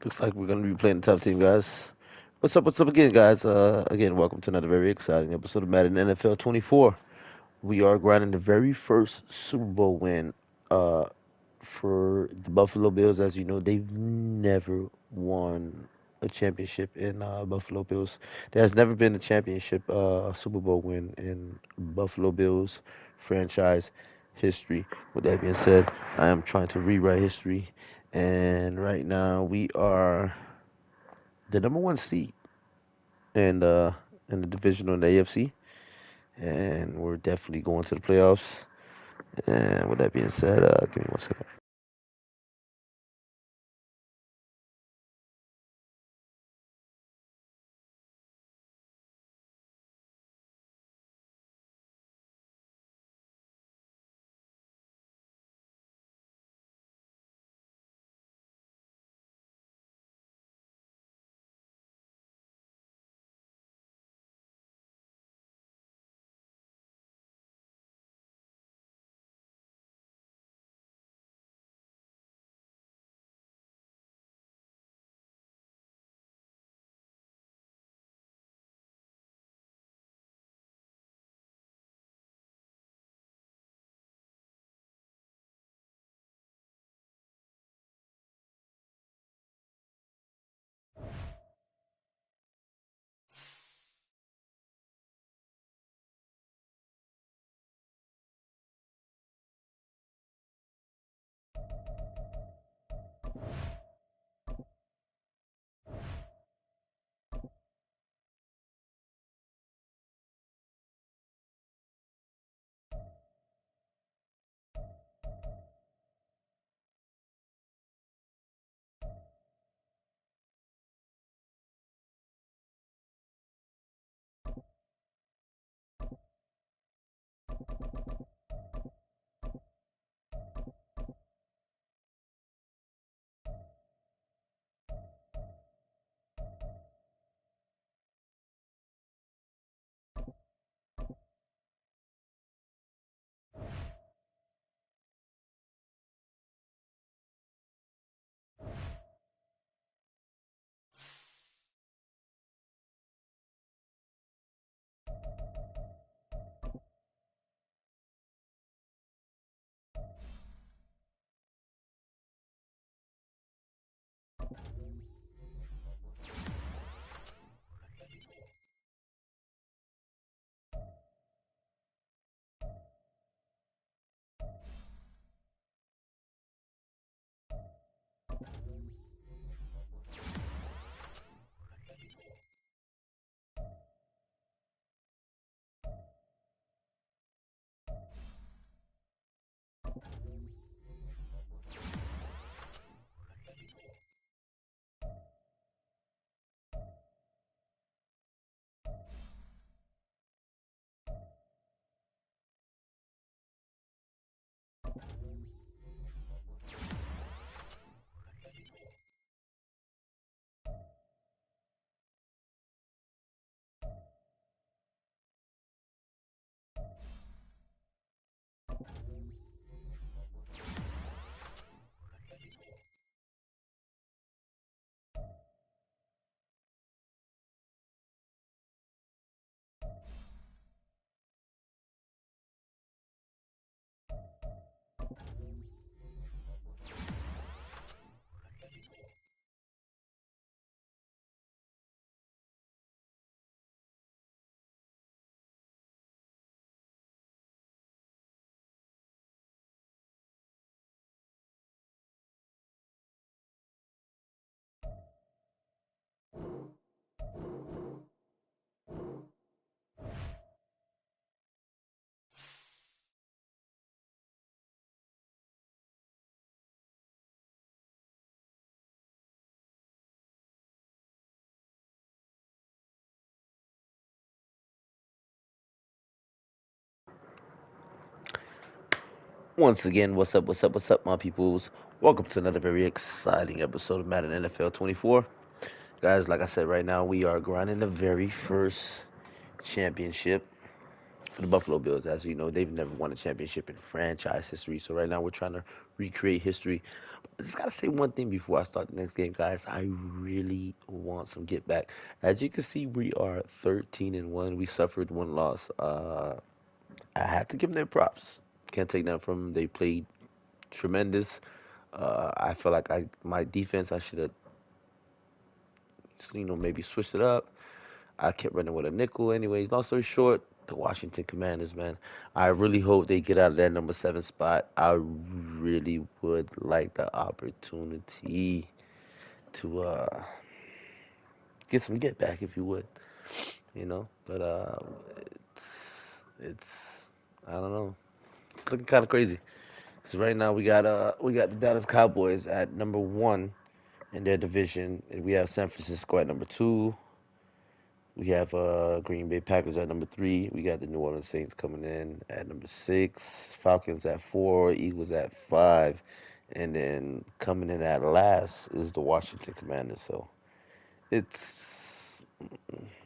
Looks like we're gonna be playing the top team, guys. What's up again, guys? Again, welcome to another very exciting episode of Madden NFL 24. We are grinding the very first Super Bowl win uh, for the Buffalo Bills. As you know, they've never won a championship in Buffalo Bills. There has never been a championship Super Bowl win in Buffalo Bills franchise history. With that being said, I am trying to rewrite history, and right now we are the number one seed in the division on the AFC, and we're definitely going to the playoffs. And with that being said, give me one second. Once again, what's up, my peoples? Welcome to another very exciting episode of Madden NFL 24. Guys, like I said, right now we are grinding the very first championship for the Buffalo Bills. As you know, they've never won a championship in franchise history. So right now we're trying to recreate history. I just gotta say one thing before I start the next game, guys. I really want some get back. As you can see, we are 13-1. We suffered one loss. I have to give them their props. Can't take that from them. They played tremendous. I feel like my defense, I should have, maybe switched it up. I kept running with a nickel. Anyways, long story short, the Washington Commanders, man. I really hope they get out of that number 7 spot. I really would like the opportunity to get some get back, if you would, But it's I don't know. It's looking kind of crazy. So right now we got the Dallas Cowboys at number 1 in their division, and we have San Francisco at number 2. We have Green Bay Packers at number 3. We got the New Orleans Saints coming in at number 6. Falcons at 4. Eagles at 5. And then coming in at last is the Washington Commanders. So it's,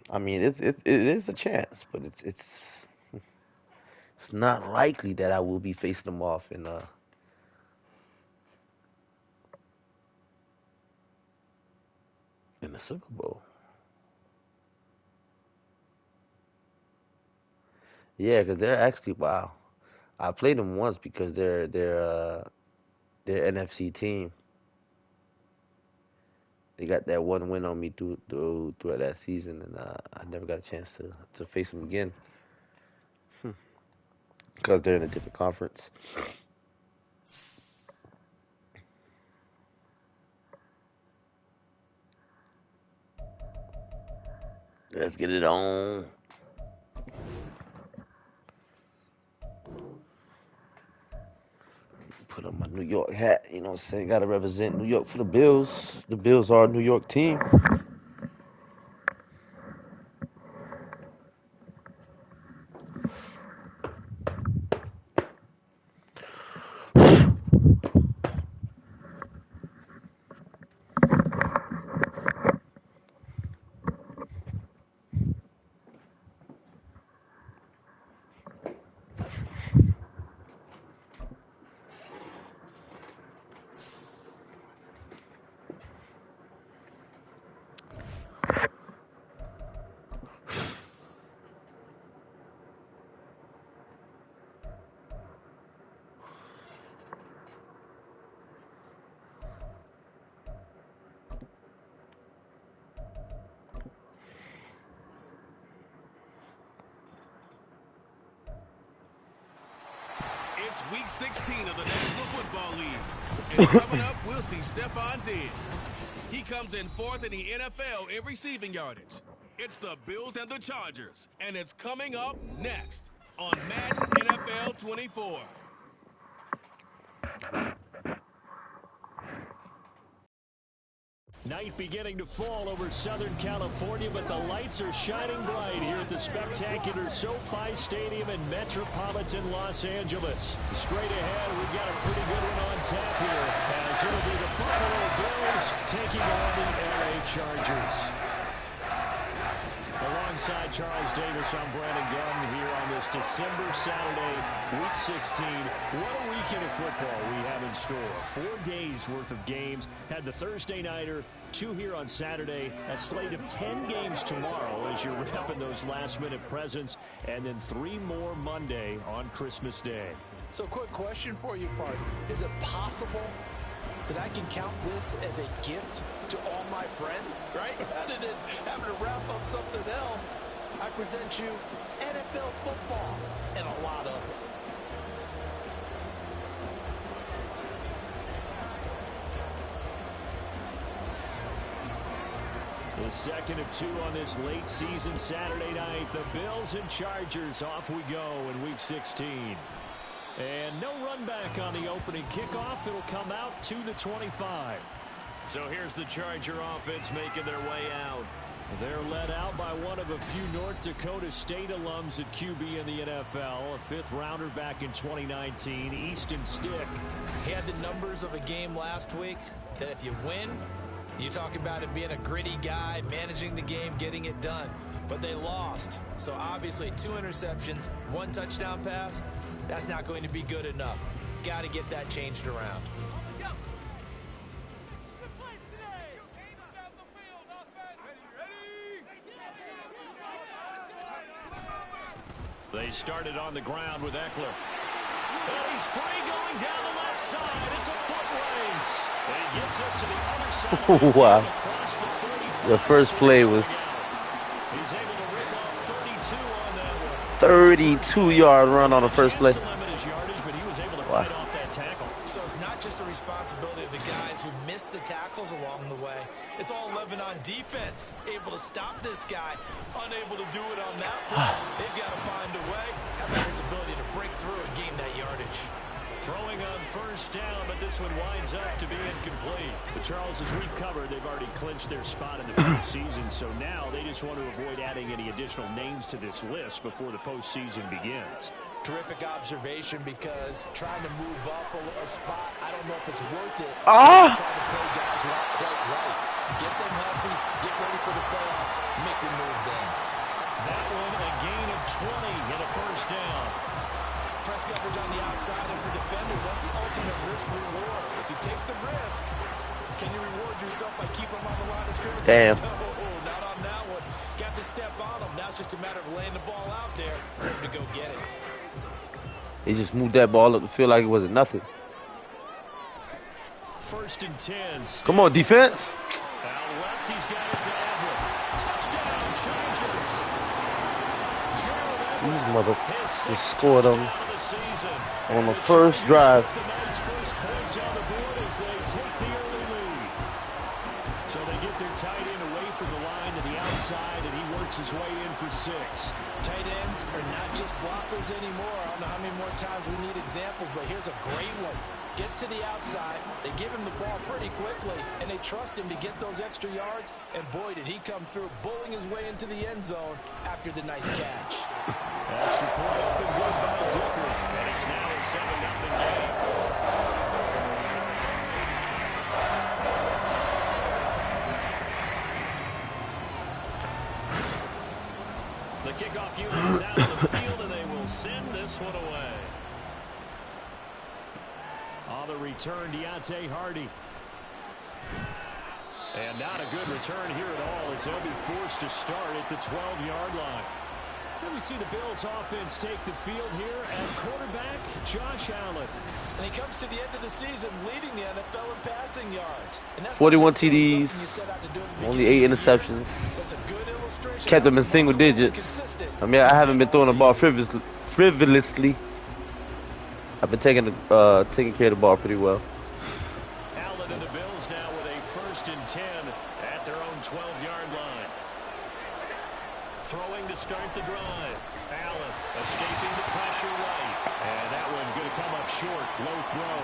I mean, it is a chance, but it's not likely that I will be facing them off in the Super Bowl. Yeah, because they're actually wow. I played them once because they're NFC team. They got that one win on me throughout that season, and I never got a chance to face them again because they're in a different conference. Let's get it on. Put on my New York hat, you know what I'm saying? Gotta represent New York for the Bills. The Bills are a New York team. It's week 16 of the National Football League. And coming up, we'll see Stephon Diggs. He comes in 4th in the NFL in receiving yardage. It's the Bills and the Chargers, and it's coming up next on Madden NFL 24. Night beginning to fall over Southern California, but the lights are shining bright here at the spectacular SoFi Stadium in metropolitan Los Angeles. Straight ahead, we've got a pretty good one on tap here, as it'll be the Buffalo Bills taking on the LA Chargers. Alongside Charles Davis, I'm Brandon Gunn here on this December Saturday, Week 16. What a weekend of football we have in store. 4 days worth of games. Had the Thursday nighter, 2 here on Saturday, a slate of 10 games tomorrow as you're wrapping those last-minute presents, and then 3 more Monday on Christmas Day. So quick question for you, partner. Is it possible that I can count this as a gift to all my friends, right? Rather than having to wrap up something else, I present you NFL football and a lot of it. The second of 2 on this late season Saturday night. The Bills and Chargers, off we go in Week 16. And no run back on the opening kickoff. It'll come out to the 25. So here's the Charger offense making their way out. They're led out by one of a few North Dakota State alums at QB in the NFL, a 5th rounder back in 2019, Easton Stick. He had the numbers of a game last week that if you win, you talk about him being a gritty guy, managing the game, getting it done. But they lost. So obviously 2 interceptions, 1 touchdown pass. That's not going to be good enough. Got to get that changed around. They started on the ground with Eckler. And he's free going down the left side. It's a foot race. And he gets us to the other side of the Wow. field across the 35. The first play was He's able to rip off 32 on that one. 32-yard run on the first play. Chance to limit his yardage, but he was able to Wow. fight off that tackle. So it's not just the responsibility of the guys who missed the tackles along the way. It's all 11 on defense. Able to stop this guy. Unable to do it on that play. They've got to find a way. How about his ability to break through and gain that yardage? Throwing on first down, but this one winds up to be incomplete. But Charles, as we've covered, they've already clinched their spot in the postseason, so now they just want to avoid adding any additional names to this list before the postseason begins. Terrific observation, because trying to move up a spot, I don't know if it's worth it. Ah! Trying to play guys who aren't quite right. Get them healthy, get ready for the playoffs, make your move then. That one, a gain of 20 and a first down. Press coverage on the outside, and for defenders, that's the ultimate risk-reward. If you take the risk, can you reward yourself by keeping them on the line of scrimmage? Damn. No, not on that one. Got to step on them. Now it's just a matter of laying the ball out there for him to go get it. He just moved that ball up to feel like it wasn't nothing. First and 10. Come on, defense. Out left, he's got it to Everett. Touchdown, Chargers. These mother His just sixth scored touchdown them of the season. on the first drive. The Knights' first points on the board as they take the early lead. So they get their tight end away from the line to the outside, and he works his way in for 6. Tight ends are not just blockers anymore. I don't know how many more times we need examples, but here's a great one. Gets to the outside, they give him the ball pretty quickly, and they trust him to get those extra yards, and boy, did he come through, bowling his way into the end zone after the nice catch. Extra point up and good by Dicker, and it's now a 7-0 game. The kickoff unit is out of the field, and they will send this one away. On the return, Deontay Hardy. And not a good return here at all, as they'll be forced to start at the 12-yard line. And we see the Bills offense take the field here at quarterback, Josh Allen. And he comes to the end of the season leading the NFL in passing yards. And that's 41 something you TDs, set out to do at the only beginning 8 of the year. interceptions. That's a good illustration. Kept them in single digits. Consistent. I mean, I haven't been throwing the ball frivolously. I've been taking care of the ball pretty well. Allen and the Bills now with a 1st and 10 at their own 12-yard line. Throwing to start the drive. Allen escaping the pressure right. And that one going to come up short. Low throw.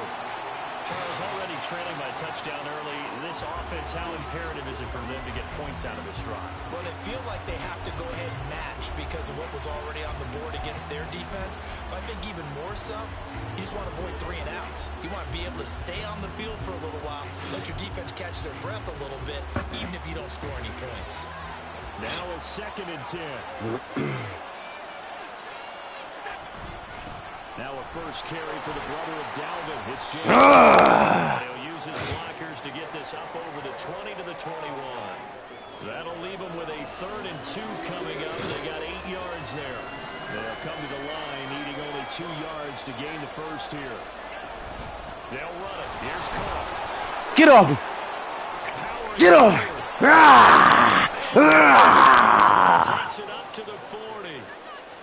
Charles already trailing by a touchdown early. This offense, how imperative is it for them to get points out of this drive? Well, they feel like they have to go ahead and match because of what was already on the board against their defense. But I think even more so, you just want to avoid 3 and outs. You want to be able to stay on the field for a little while, let your defense catch their breath a little bit, even if you don't score any points. Now a 2nd and 10. Now a first carry for the brother of Dalvin. It's James. He'll use his blockers to get this up over the 20 to the 21. That'll leave them with a 3rd and 2 coming up. They got 8 yards there. They'll come to the line, needing only 2 yards to gain the first here. They'll run it. Here's Cole. Get off him. Get off. Takes it up to the 40.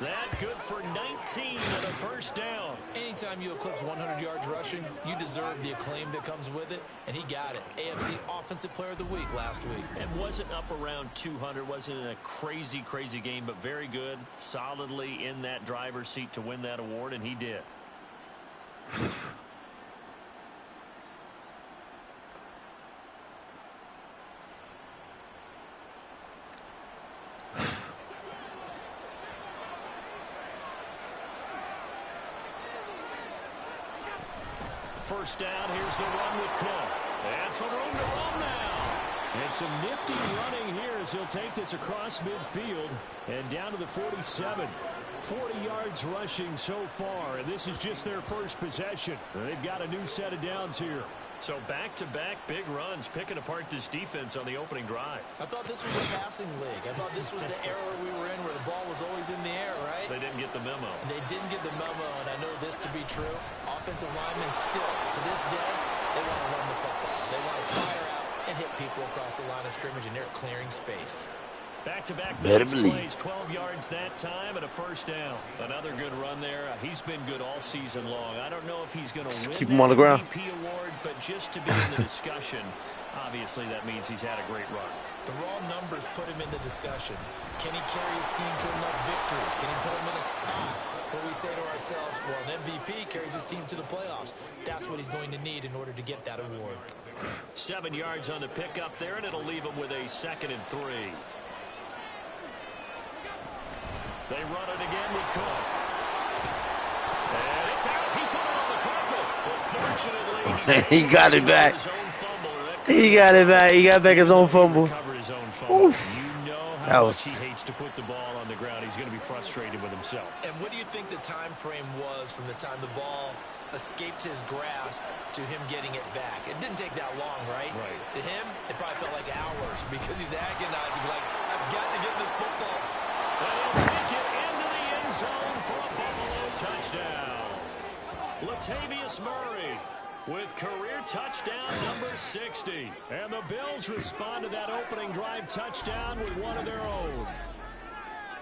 That good for 19 and a first down. Anytime you eclipse 100 yards rushing, you deserve the acclaim that comes with it, and he got it. AFC Offensive Player of the Week last week. And wasn't up around 200, wasn't in a crazy game, but very good, solidly in that driver's seat to win that award, and he did. First down, here's the run with Cook. And some room to run now. And some nifty running here as he'll take this across midfield and down to the 47. 40 yards rushing so far, and this is just their first possession. They've got a new set of downs here. So back-to-back big runs, picking apart this defense on the opening drive. I thought this was a passing league. I thought this was the era we were in where the ball was always in the air, right? They didn't get the memo. They didn't get the memo, and I know this to be true. Offensive linemen still, to this day, they want to run the football. They want to fire out and hit people across the line of scrimmage, and they're clearing space. Back-to-back Bills plays, 12 yards that time and a first down. Another good run there. He's been good all season long. I don't know if he's going to win keep him on the ground. MVP award, but just to be in the discussion, obviously that means he's had a great run. The raw numbers put him in the discussion. Can he carry his team to enough victories? Can he put him in a spot where we say to ourselves, well, an MVP carries his team to the playoffs. That's what he's going to need in order to get that award. 7 yards on the pickup there, and it'll leave him with a 2nd and 3. They run it again with Cook. And it's out. He put it on the carpet. Unfortunately, he got it back. He got it back. He got back his own fumble. His own fumble. You know how much was... he hates to put the ball on the ground. He's going to be frustrated with himself. And what do you think the time frame was from the time the ball escaped his grasp to him getting it back? It didn't take that long, right? Right. To him, it probably felt like hours because he's agonizing. Like, I've got to get this football. And he'll take it into the end zone for a Buffalo touchdown. Latavius Murray with career touchdown number 60. And the Bills respond to that opening drive touchdown with one of their own.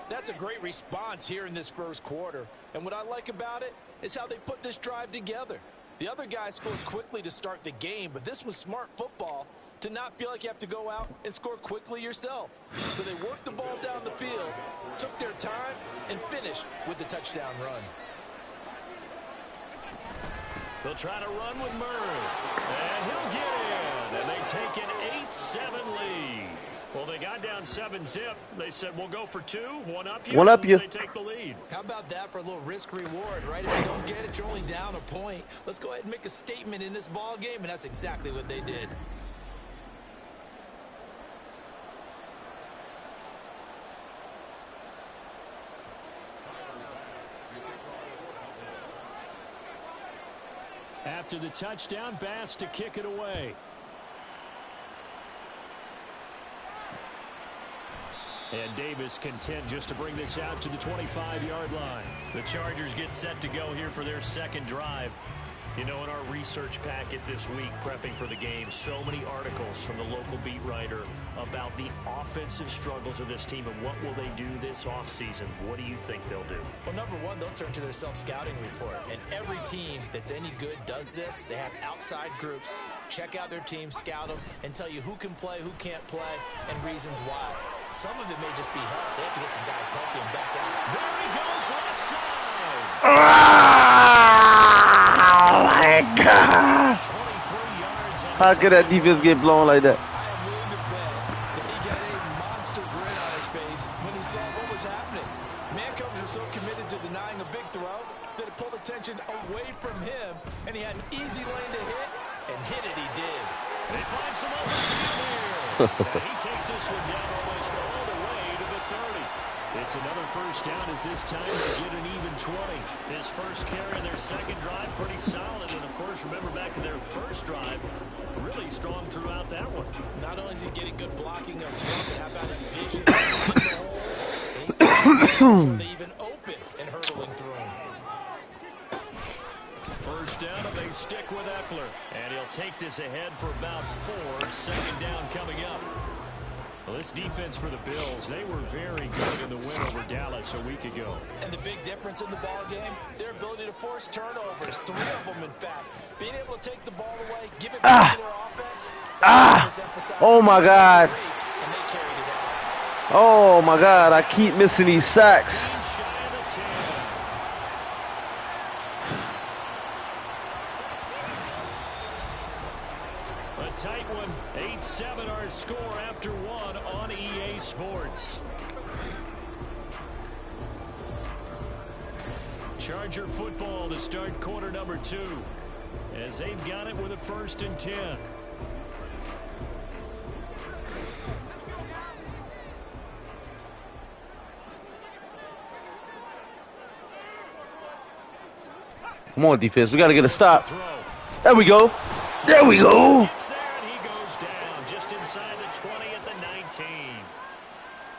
That's a great response here in this first quarter. And what I like about it is how they put this drive together. The other guys scored quickly to start the game, but this was smart football to not feel like you have to go out and score quickly yourself. So they worked the ball down the field, took their time, and finished with the touchdown run. They'll try to run with Murray. And he'll get in. And they take an 8-7 lead. Well, they got down 7-zip. They said, we'll go for 2. One up you. One up you. They take the lead. How about that for a little risk-reward, right? If you don't get it, you're only down a point. Let's go ahead and make a statement in this ball game, and that's exactly what they did. After the touchdown, Bass to kick it away. And Davis content just to bring this out to the 25-yard line. The Chargers get set to go here for their second drive. You know, in our research packet this week, prepping for the game, so many articles from the local beat writer about the offensive struggles of this team and what will they do this offseason. What do you think they'll do? Well, number one, they'll turn to their self-scouting report. And every team that's any good does this. They have outside groups. Check out their team, scout them, and tell you who can play, who can't play, and reasons why. Some of it may just be health. They have to get some guys healthy and back out. There he goes, left side. Oh, my God. 23 yards on How could that defense get blown like that? I am willing to bet that he got a monster grin on his face when he saw what was happening. Mancombs are so committed to denying a big throw that it pulled attention away from him, and he had an easy lane to hit, and hit it he did. They find some open field here. And he takes this one down almost all the way to the 30. It's another first down as this time they get an even 20. His first carry in their second drive, pretty solid. And, of course, remember back in their first drive, really strong throughout that one. Not only is he getting good blocking up front, but how about his vision? He's hitting the holes, and he's before they even open and hurdling through them. First down, and they stick with Eckler. And he'll take this ahead for about 4. Second down coming up. Well, this defense for the Bills, they were very good in the win over Dallas a week ago. And the big difference in the ball game, their ability to force turnovers, 3 of them, in fact. Being able to take the ball away, give it back to their offense. Oh, my God. And they carried it out. Oh, my God. I keep missing these sacks. A tight one, 8-7 our score after 1 on EA Sports. Charger football to start quarter number 2 as they've got it with a 1st and 10. Come on, defense. We got to get a stop. There we go. There we go. Gets there and he goes down just inside the 20 at the 19.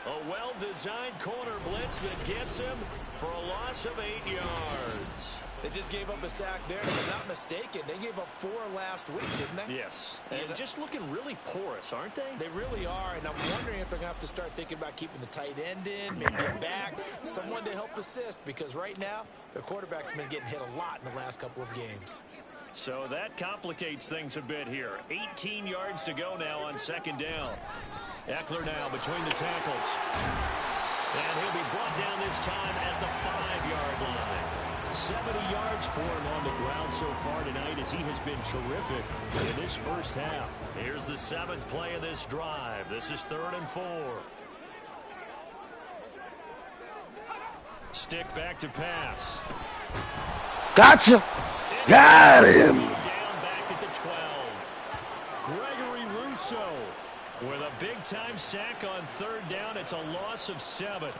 A well-designed corner blitz that gets him for a loss of 8 yards. They just gave up a sack there, and if I'm not mistaken, they gave up 4 last week, didn't they? Yes, and just looking really porous, aren't they? They really are, and I'm wondering if they're going to have to start thinking about keeping the tight end in, maybe a back, someone to help assist, because right now, their quarterback's been getting hit a lot in the last couple of games. So that complicates things a bit here. 18 yards to go now on second down. Eckler now between the tackles. And he'll be brought down this time at the 5-yard line. 70 yards for him on the ground so far tonight as he has been terrific in this first half. Here's the 7th play of this drive. This is 3rd and 4. Stick back to pass. Gotcha. Got him. Down back at the 12. Gregory Rousseau with a big-time sack on 3rd down. It's a loss of 7.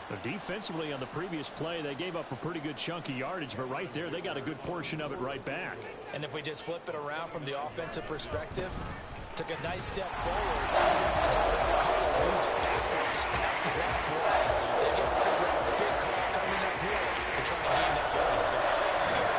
But defensively on the previous play, they gave up a pretty good chunk of yardage, but right there, they got a good portion of it right back. And if we just flip it around from the offensive perspective, took a nice step forward. Moves backwards after that play. They get a big call coming up here to try and gain that yardage back.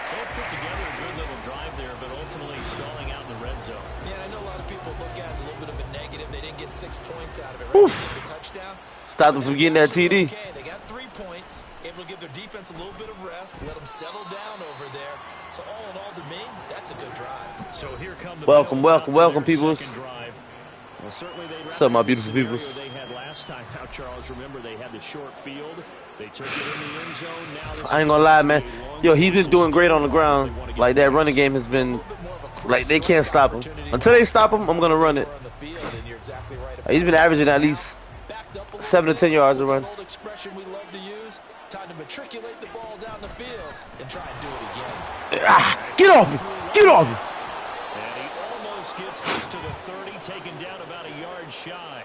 So they put together a good little drive there, but ultimately stalling out in the red zone. Yeah, I know a lot of people look at it as a little bit of a negative. They didn't get 6 points out of it, right? They get the touchdown. Stop them from getting that TD. Okay, they got 3 points, able to give their defense a little bit of rest, let them settle down over there. So all in all, to me, that's a good drive. So here come the Welcome, Bills welcome, out for welcome, their peoples. second drive. Well, certainly they'd What's up, my rather beautiful the scenario peoples? they had last time out, Charles. Remember, they had the short field. They took it in the end zone. Now this I ain't gonna lie, man. Yo, he's been doing great on the ground. Like, that running game has been, like, they can't stop him. Until they stop him, I'm gonna run it. He's been averaging at least 7 to 10 yards a run. Old expression we love to use. Time to matriculate the ball down the field and try and do it again. Ah, get off me! Get off me! And he almost gets this to the 30, taken down about a yard shy.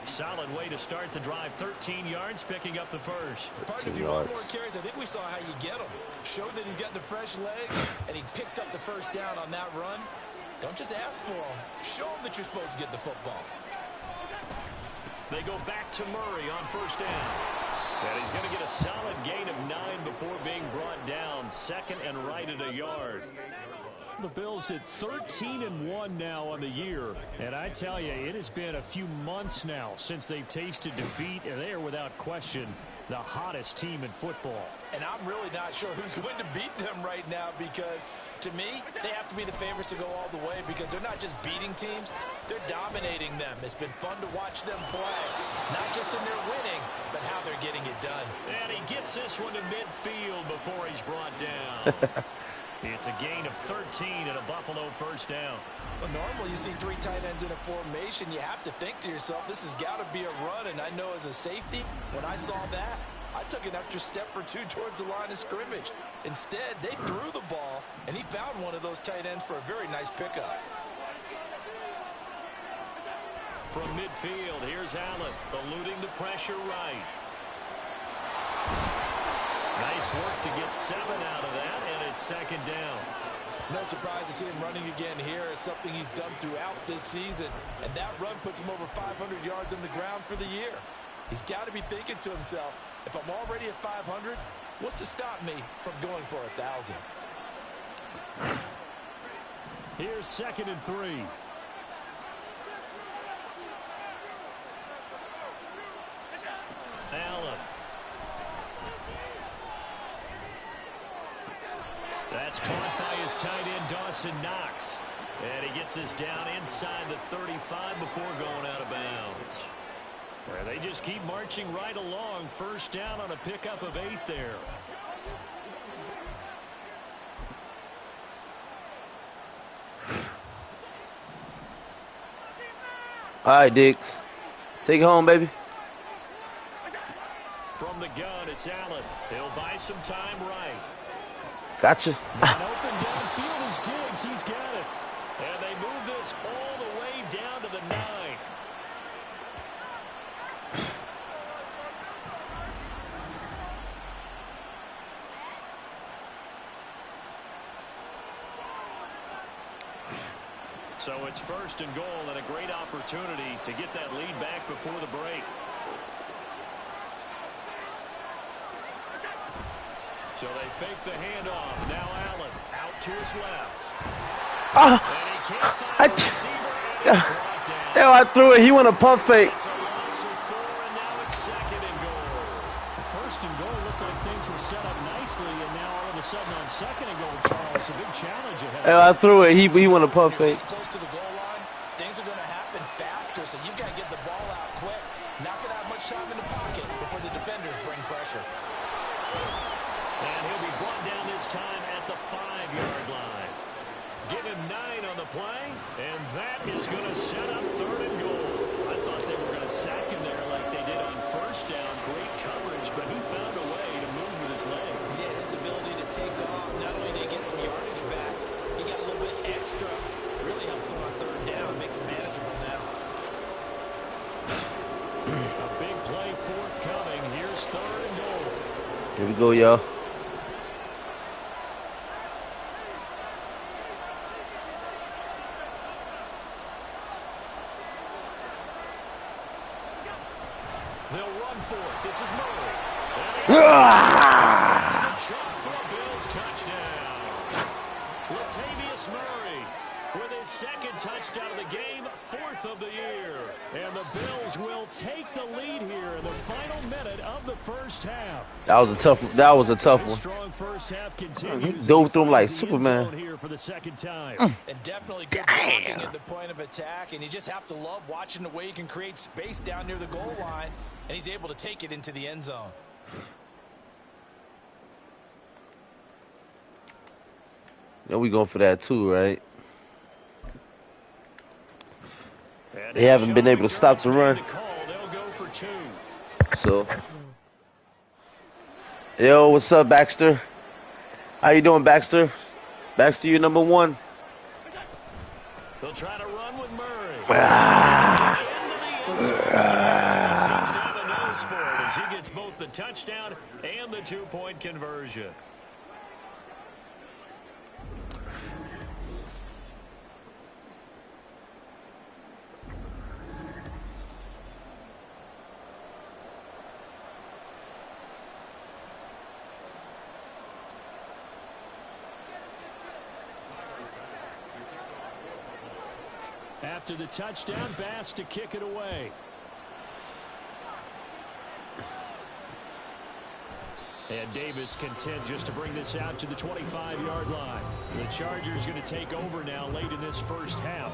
Solid way to start the drive. 13 yards, picking up the first. Pardon, if you want more carries, I think we saw how you get him. Showed that he's got the fresh legs, and he picked up the first down on that run. Don't just ask for him. Show him that you're supposed to get the football. They go back to Murray on first down. And he's going to get a solid gain of 9 before being brought down. 2nd and right at a yard. The Bills at 13-1 now on the year. And I tell you, it has been a few months now since they've tasted defeat, and they are without question the hottest team in football. And I'm really not sure who's going to beat them right now because, to me, they have to be the favorites to go all the way because they're not just beating teams, they're dominating them. It's been fun to watch them play, not just in their winning, but how they're getting it done. And he gets this one to midfield before he's brought down. It's a gain of 13 and a Buffalo first down. Well, normally you see 3 tight ends in a formation. You have to think to yourself, this has got to be a run. And I know as a safety, when I saw that, I took an extra step or 2 towards the line of scrimmage. Instead, they threw the ball, and he found one of those tight ends for a very nice pickup. From midfield, here's Allen, eluding the pressure right. Nice work to get 7 out of that, and it's 2nd down. No surprise to see him running again here. It's something he's done throughout this season. And that run puts him over 500 yards on the ground for the year. He's got to be thinking to himself, if I'm already at 500, what's to stop me from going for 1,000? Here's 2nd and 3. Allen. That's caught by his tight end, Dawson Knox. And he gets this down inside the 35 before going out of bounds. Well, they just keep marching right along. First down on a pickup of 8 there. All right, Diggs. Take it home, baby. From the gun, it's Allen. He'll buy some time right. Gotcha. An open downfield is Diggs. He's got it. And they move this all the way down to the 9. So it's 1st and goal and a great opportunity to get that lead back before the break. So they fake the handoff. Now Allen out to his left. And he can't find the receiver, and it's brought down. Hell, I threw it. He went a pump fake. It's a loss of 4, and now it's 2nd and goal. 1st and goal looked like things were set up nicely, and now all of a sudden on 2nd and goal, Charles, a big challenge ahead. Hell, I threw it. He went a pump fake. Close to the goal line, things are going to happen faster, so you've got to get the ball out quick. Not going to have much time in the pocket before the defenders bring pressure. And he'll be brought down this time at the 5-yard line. Give him 9 on the play, and that is going to set up 3rd and goal. I thought they were going to sack him there like they did on 1st down. Great coverage, but he found a way to move with his legs. Yeah, his ability to take off, not only did he get some yardage back, he got a little bit extra. Really helps him on 3rd down, makes it manageable now. A big play forthcoming. Here's 3rd and goal. Here we go, y'all. They'll run for it. This is Murray. That's the shot for a Bills touchdown. Latavius Murray with his 2nd touchdown of the game, 4th of the year. And the Bills will take the lead here in the final minute of the 1st half. That was a tough. That was a tough one. Strong 1st half He continues. dove through him like Finds the end zone Superman. here for the 2nd time. And definitely good blocking at the point of attack, and you just have to love watching the way he can create space down near the goal line, and he's able to take it into the end zone. Yeah, we going for that too, right? And They haven't been able to stop the run. They'll go for 2. So, yo, what's up, Baxter? How you doing, Baxter? Baxter, you number 1. They'll try to run with Murray. Ah. Seems to have a nose for it as he gets both the touchdown and the 2-point conversion. After the touchdown, Bass to kick it away. And Davis content just to bring this out to the 25-yard line. The Chargers going to take over now late in this 1st half.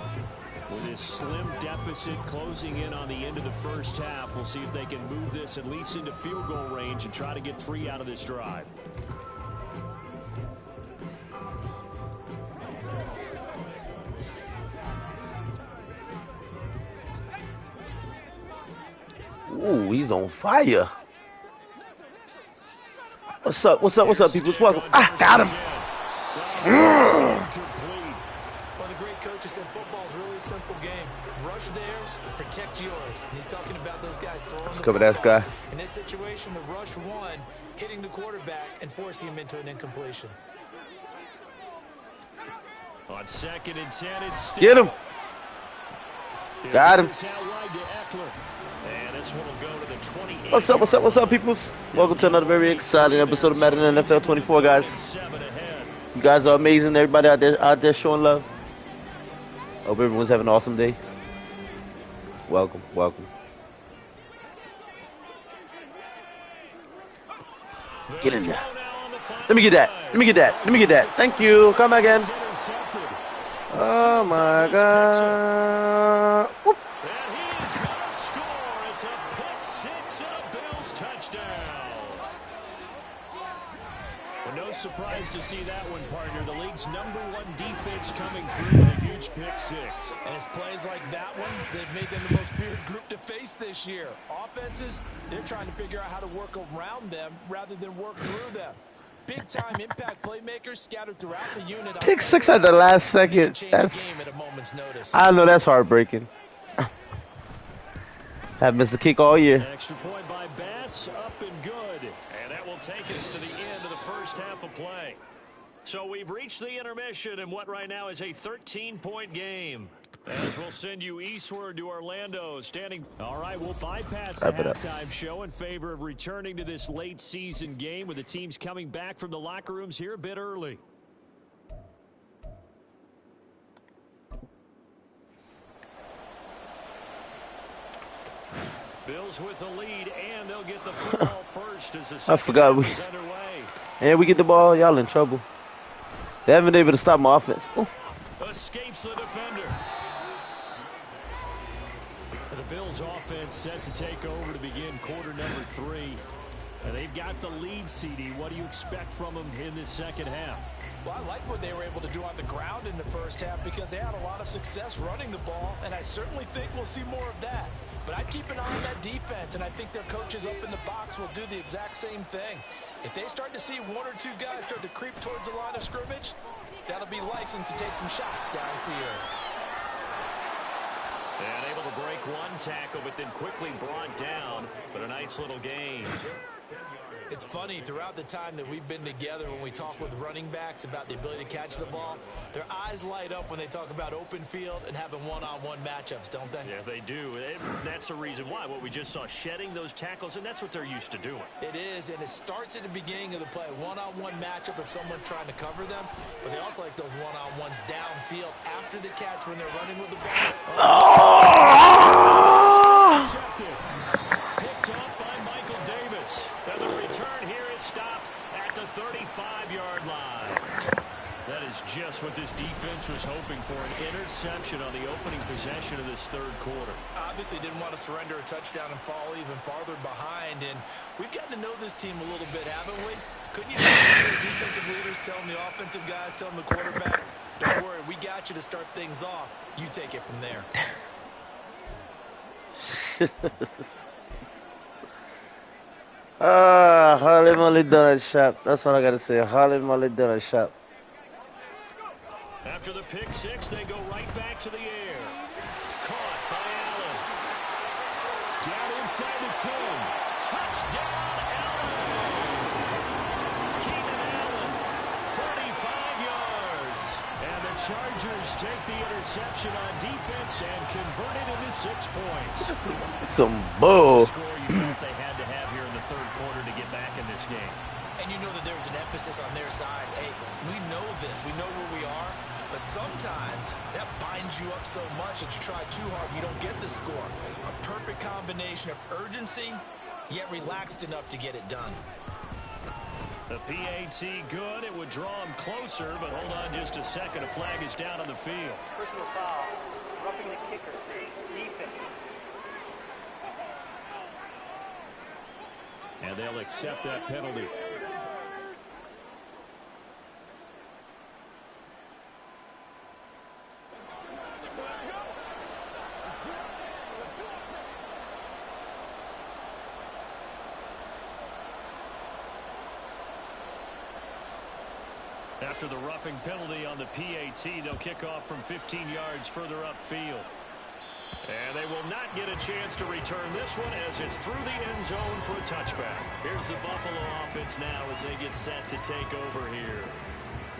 With this slim deficit closing in on the end of the 1st half, we'll see if they can move this at least into field goal range and try to get 3 out of this drive. Ooh, he's on fire. What's up? What's up? What's up, people? Welcome. Ah, got him. One of the great coaches said football is really a simple game. Rush theirs, protect yours. And he's talking about those guys throwing the Cover that football. guy. In this situation, the rush one, hitting the quarterback and forcing him into an incompletion. On 2nd and 10, it's Get him. Got him. And this one will go to the 28. What's up? What's up? What's up, peoples? Welcome to another very exciting episode of Madden NFL 24, guys. You guys are amazing. Everybody out there showing love. Hope everyone's having an awesome day. Welcome, welcome. Get in there. Let me get that. Let me get that. Let me get that. Thank you. Come again. Oh my God. Whoop. And he's going to score. It's a pick 6 and a Bills touchdown. Well, no surprise to see that one, partner. The league's #1 defense coming through with a huge pick 6. And it's plays like that one that made them the most feared group to face this year. Offenses, they're trying to figure out how to work around them rather than work through them. Big-time impact playmakers scattered throughout the unit. Pick 6 at the last second. That's, I know that's heartbreaking. Have missed the kick all year. Extra point by Bass, up and good. And that will take us to the end of the 1st half of play. So we've reached the intermission in what right now is a 13-point game. As we'll send you eastward to Orlando, standing. All right, we'll bypass the Wrap it up. halftime show in favor of returning to this late season game with the teams coming back from the locker rooms here a bit early. Bills with the lead, and they'll get the football first as the I forgot we. is underway. And we get the ball, y'all in trouble. They haven't been able to stop my offense. Ooh. Escapes the defender. The Bills offense set to take over to begin quarter number 3. And they've got the lead, CD. What do you expect from them in this second half? Well, I like what they were able to do on the ground in the first half because they had a lot of success running the ball, and I certainly think we'll see more of that. But I'd keep an eye on that defense, and I think their coaches up in the box will do the exact same thing. If they start to see 1 or 2 guys start to creep towards the line of scrimmage, that'll be licensed to take some shots downfield. And able to break one tackle, but then quickly brought down. But a nice little gain. It's funny, throughout the time that we've been together, when we talk with running backs about the ability to catch the ball, their eyes light up when they talk about open field and having one-on-one matchups, don't they? Yeah, they do. That's the reason why. What we just saw, shedding those tackles, and that's what they're used to doing. It is, and it starts at the beginning of the play. One-on-one matchup if someone's trying to cover them, but they also like those one-on-ones downfield after the catch when they're running with the ball. Picked off by Michael Davis. And the return here is stopped at the 35-yard line. That is just what this defense was hoping for, an interception on the opening possession of this third quarter. Obviously didn't want to surrender a touchdown and fall even farther behind, and we've gotten to know this team a little bit, haven't we? Couldn't you just see the defensive leaders telling the offensive guys, telling the quarterback, don't worry, we got you to start things off. You take it from there. Holy moly donut shop. That's what I gotta say. Holy moly donut shop. After the pick six, they go right back to the air. Caught by Allen. Down inside the 10. Touchdown, Allen. Keenan Allen, 35 yards. And the Chargers take the interception on defense and convert it into 6 points. Some bull. That's a score you felt they had to have here in the third quarter to get back in this game. And you know that there's an emphasis on their side. Hey, we know this. We know where we are. But sometimes that binds you up so much that you try too hard, you don't get the score. A perfect combination of urgency, yet relaxed enough to get it done. The PAT good. It would draw him closer, but hold on just a second. A flag is down on the field. Personal foul, roughing the kicker, defense. And they'll accept that penalty. After the roughing penalty on the PAT, they'll kick off from 15 yards further upfield. And they will not get a chance to return this one as it's through the end zone for a touchback. Here's the Buffalo offense now as they get set to take over here.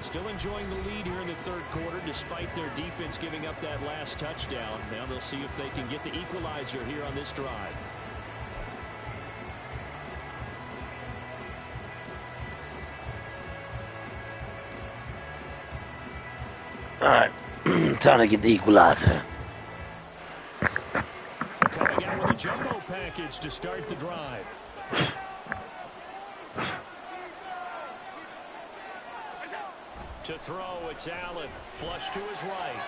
Still enjoying the lead here in the third quarter despite their defense giving up that last touchdown. Now they'll see if they can get the equalizer here on this drive. All right, time to get the equalizer. Coming out with a jumbo package to start the drive. To throw, it's Allen. Flush to his right.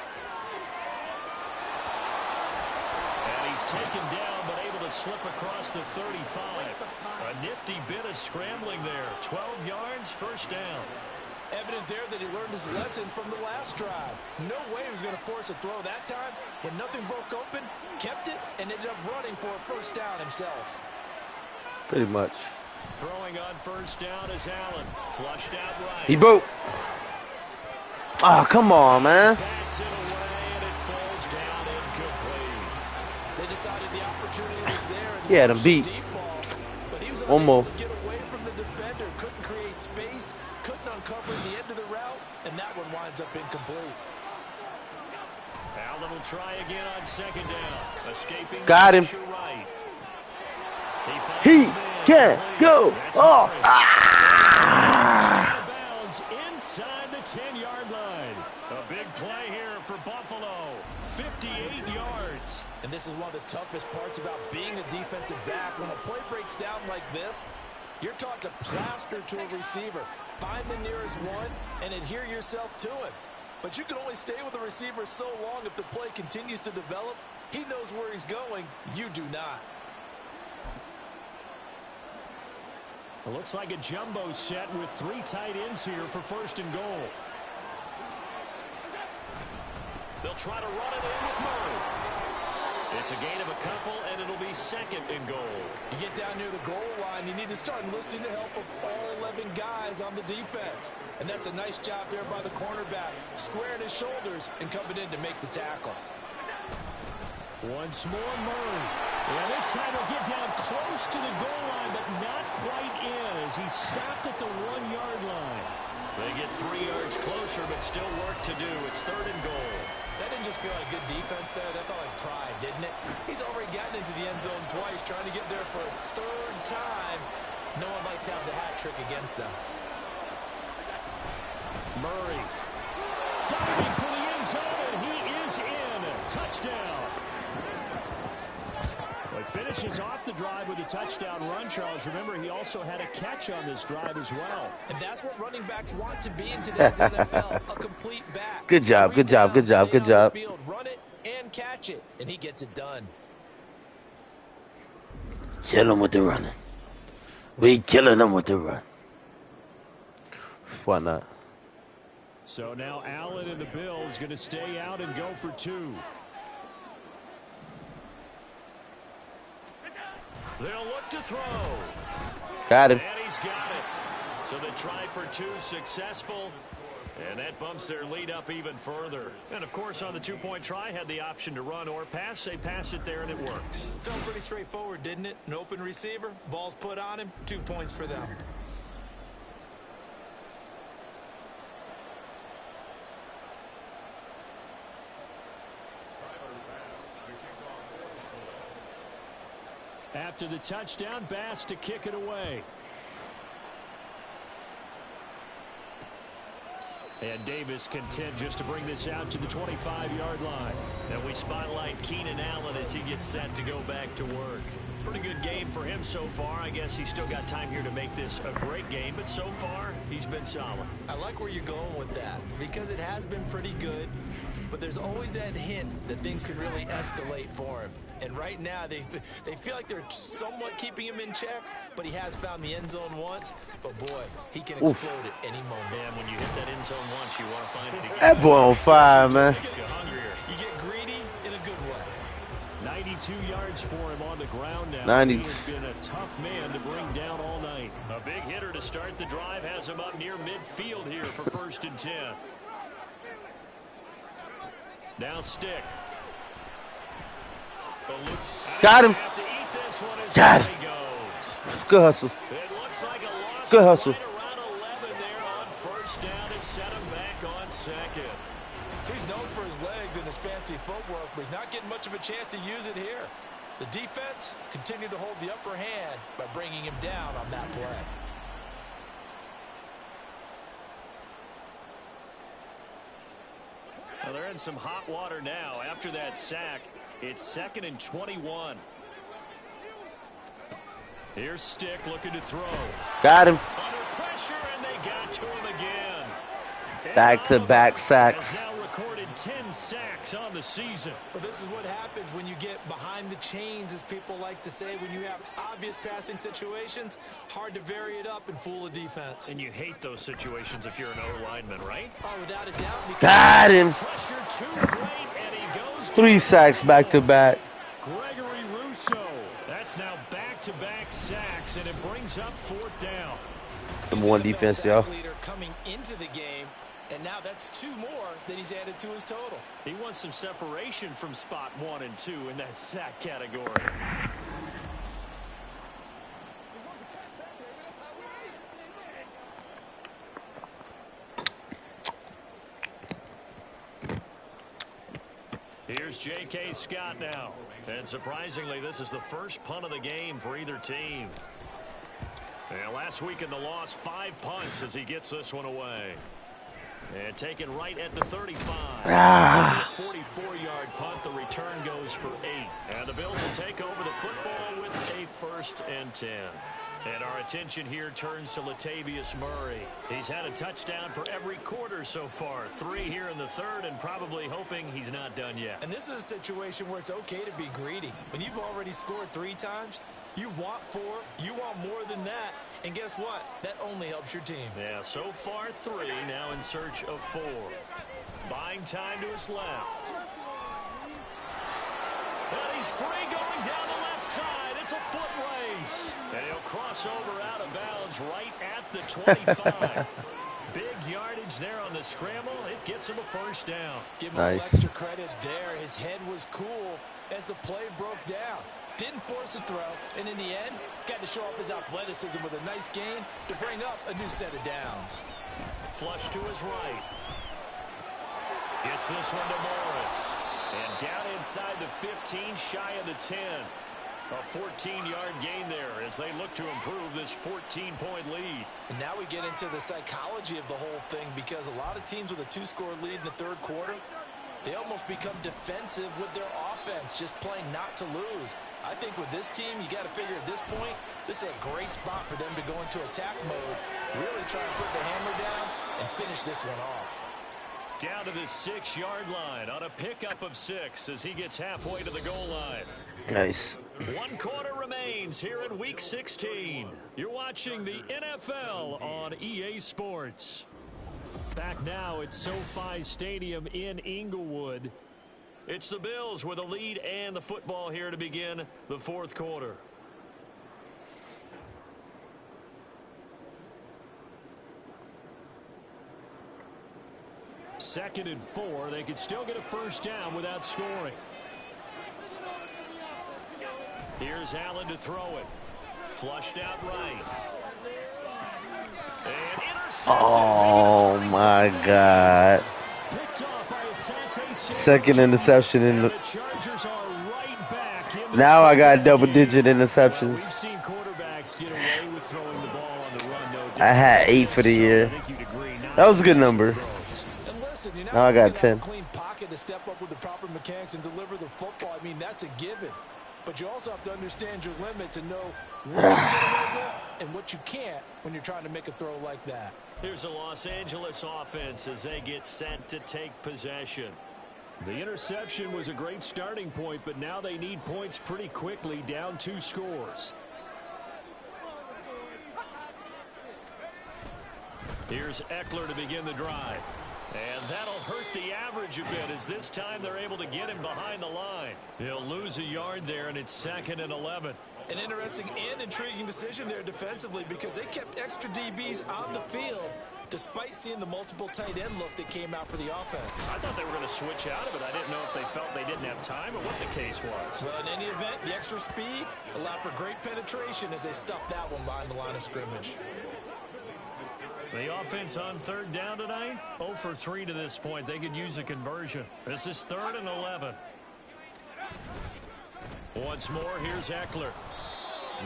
And he's taken down, but able to slip across the 35. A nifty bit of scrambling there. 12 yards, first down. Evident there that he learned his lesson from the last drive. No way he was going to force a throw that time. When nothing broke open, kept it, and ended up running for a first down himself. Pretty much. Throwing on first down is Allen. Flushed out right. He broke. Oh, come on, man. Backs it away, and it falls down incomplete. They decided the opportunity was there. And He had him beat. deep ball, but he was One more. unable to get away from the defender. Couldn't create space. Couldn't uncover the end of the route, and that one winds up incomplete. Allen will try again on second down. Escaping Got him. right. He can go. Oh. Out of bounds inside the 10-yard line. A big play here for Buffalo. 58 yards. And this is one of the toughest parts about being a defensive back. When a play breaks down like this, you're taught to plaster to a receiver. Find the nearest one and adhere yourself to him. But you can only stay with the receiver so long if the play continues to develop. He knows where he's going. You do not. It looks like a jumbo set with 3 tight ends here for first and goal. They'll try to run it in with Murray. It's a gain of a couple, and it'll be second and goal. You get down near the goal line, you need to start enlisting the help of all 11 guys on the defense. And that's a nice job there by the cornerback, squaring his shoulders and coming in to make the tackle. Once more, Murray. And this time he'll get down close to the goal line, but not quite in as he stopped at the 1-yard line. They get 3 yards closer, but still work to do. It's third and goal. That didn't just feel like good defense there. That felt like pride, didn't it? He's already gotten into the end zone twice, trying to get there for a 3rd time. No one likes to have the hat trick against them. Murray diving for the end zone, and he is in. Touchdown. So he finishes off the drive with a touchdown run, Charles. Remember, he also had a catch on this drive as well. And that's what running backs want to be in today's NFL, a complete back. Good job, good job, good job, good job. Field, run it and catch it, and he gets it done. Kill him with the running. We killing them with the run. Why not? So now Allen and the Bills going to stay out and go for 2. They'll look to throw. Got him. And he's got it. So they try for 2, successful. And that bumps their lead up even further. And, of course, on the 2-point try, had the option to run or pass. They pass it there, and it works. Felt pretty straightforward, didn't it? An open receiver, ball's put on him, 2 points for them. After the touchdown, Bass to kick it away. And Davis content just to bring this out to the 25-yard line. Then we spotlight Keenan Allen as he gets set to go back to work. Pretty good game for him so far. I guess he's still got time here to make this a great game, but so far, he's been solid. I like where you're going with that because it has been pretty good, but there's always that hint that things could really escalate for him. And right now, they feel like they're somewhat keeping him in check, but he has found the end zone once. But, boy, he can explode at any moment. And when you hit that end zone once, you want to find it again. That boy on fire, man. You get greedy in a good way. 92 yards for him on the ground now. 90. He has been a tough man to bring down all night. A big hitter to start the drive has him up near midfield here for 1st and 10. Now Stick. Got him. Got him. Good hustle. Good hustle. Right around 11 there on 1st down to set him back on 2nd. He's known for his legs and his fancy footwork, but he's not getting much of a chance to use it here. The defense continued to hold the upper hand by bringing him down on that play. Well, they're in some hot water now. After that sack, it's 2nd and 21. Here's Stick looking to throw. Got him. Under pressure, and they got to him again. Back-to-back sacks. Has now recorded 10 sacks on the season. Well, this is what happens when you get behind the chains, as people like to say. When you have obvious passing situations, hard to vary it up and fool a defense. And you hate those situations if you're an O-lineman, right? Oh, without a doubt. Got him. Pressure too great, and he goes 3 sacks back-to-back. Gregory Rousseau. That's now back-to-back sacks, and it brings up 4th down. Number 1 defense, y'all. Leader coming into the game, and now that's 2 more that he's added to his total. He wants some separation from spot 1 and 2 in that sack category. Here's J.K. Scott now. And surprisingly, this is the first punt of the game for either team. And last week in the loss, 5 punts as he gets this one away. And taken right at the 35. A 44-yard punt. The return goes for 8. And the Bills will take over the football with a 1st and 10. And our attention here turns to Latavius Murray. He's had a touchdown for every quarter so far. 3 here in the 3rd, and probably hoping he's not done yet. And this is a situation where it's okay to be greedy. When you've already scored 3 times, you want 4, you want more than that. And guess what? That only helps your team. Yeah, so far 3, now in search of 4. Buying time to his left. And he's free going down the left side. It's a foot race. And he'll cross over out of bounds right at the 25. Big yardage there on the scramble. It gets him a 1st down. Give him a little extra credit there. His head was cool as the play broke down. Didn't force a throw, and in the end, got to show off his athleticism with a nice gain to bring up a new set of downs. Flush to his right. Gets this one to Morris. And down inside the 15, shy of the 10. A 14-yard gain there as they look to improve this 14-point lead. And now we get into the psychology of the whole thing, because a lot of teams with a 2-score lead in the 3rd quarter, they almost become defensive with their offense, just playing not to lose. I think with this team, you got to figure at this point, this is a great spot for them to go into attack mode, really try to put the hammer down and finish this one off. Down to the 6-yard line on a pickup of 6 as he gets halfway to the goal line. Nice. 1 quarter remains here in Week 16. You're watching the NFL on EA Sports. Back now at SoFi Stadium in Inglewood. It's the Bills with a lead and the football here to begin the 4th quarter. Second and 4. They could still get a 1st down without scoring. Here's Allen to throw it. Flushed out right. And intercepted. Oh my God. Second interception in the. Now I got double-digit interceptions. I had 8 for the year. That was a good number. Now I got 10. Clean pocket to step up with the proper mechanics and deliver the football. I mean, that's a given. But you also have to understand your limits and know what you can get away with and what you can't when you're trying to make a throw like that. Here's a Los Angeles offense as they get set to take possession. The interception was a great starting point, but now they need points pretty quickly, down 2 scores. Here's Eckler to begin the drive. And that'll hurt the average a bit as this time they're able to get him behind the line. He'll lose a yard there, and it's 2nd and 11. An interesting and intriguing decision there defensively, because they kept extra DBs on the field despite seeing the multiple tight end look that came out for the offense. I thought they were going to switch out of it. I didn't know if they felt they didn't have time or what the case was. Well, in any event, the extra speed allowed for great penetration as they stuffed that one behind the line of scrimmage. The offense on 3rd down tonight, 0 for 3 to this point. They could use a conversion. This is 3rd and 11. Once more, here's Eckler.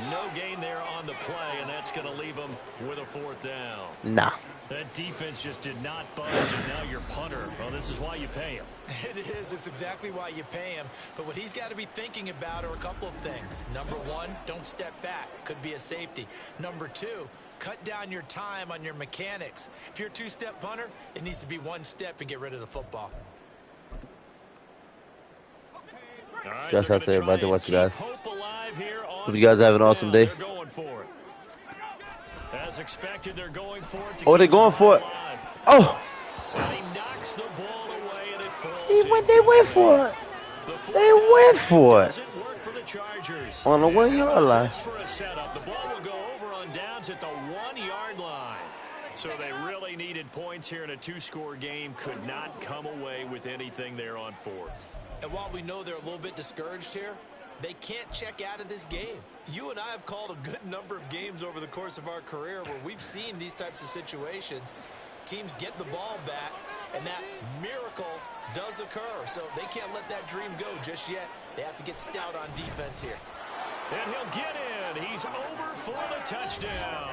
No gain there on the play, and that's going to leave them with a 4th down. Nah. That defense just did not budge, and now your punter. Well, this is why you pay him. It is. It's exactly why you pay him. But what he's got to be thinking about are a couple of things. Number 1, don't step back. Could be a safety. Number 2, cut down your time on your mechanics. If you're a 2-step punter, it needs to be 1 step and get rid of the football. Right, Just out to everybody to watch you guys. Hope you guys have an awesome day. As expected, they're going for it. Oh, they're going for it. Oh. And he knocks the ball away, and it falls They went for it. They went for it. On the 1-yard line. For a setup, the ball will go over on downs at the 1-yard line. So they really needed points here in a 2-score game. Could not come away with anything there on 4th. And while we know they're a little bit discouraged here, they can't check out of this game. You and I have called a good number of games over the course of our career where we've seen these types of situations. teams get the ball back, and that miracle does occur. So they can't let that dream go just yet. They have to get stout on defense here. And he'll get in. He's over for the touchdown.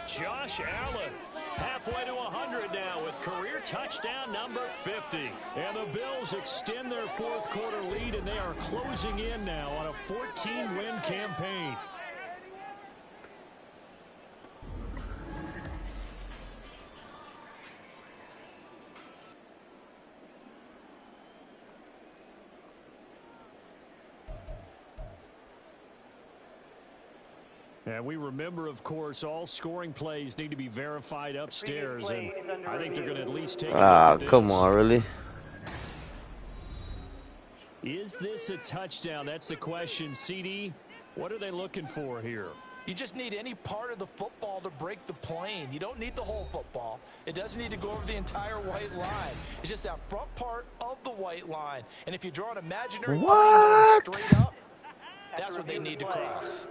Josh Allen, halfway to 100 now with career touchdown number 50. And the Bills extend their fourth quarter lead, and they are closing in now on a 14-win campaign. And we remember, of course, all scoring plays need to be verified upstairs, and I think they're going to at least take a look at this. Come on, really? Is this a touchdown? That's the question. CD, what are they looking for here? You just need any part of the football to break the plane. You don't need the whole football. It doesn't need to go over the entire white line. It's just that front part of the white line. And if you draw an imaginary plane going straight up, that's what they need to cross.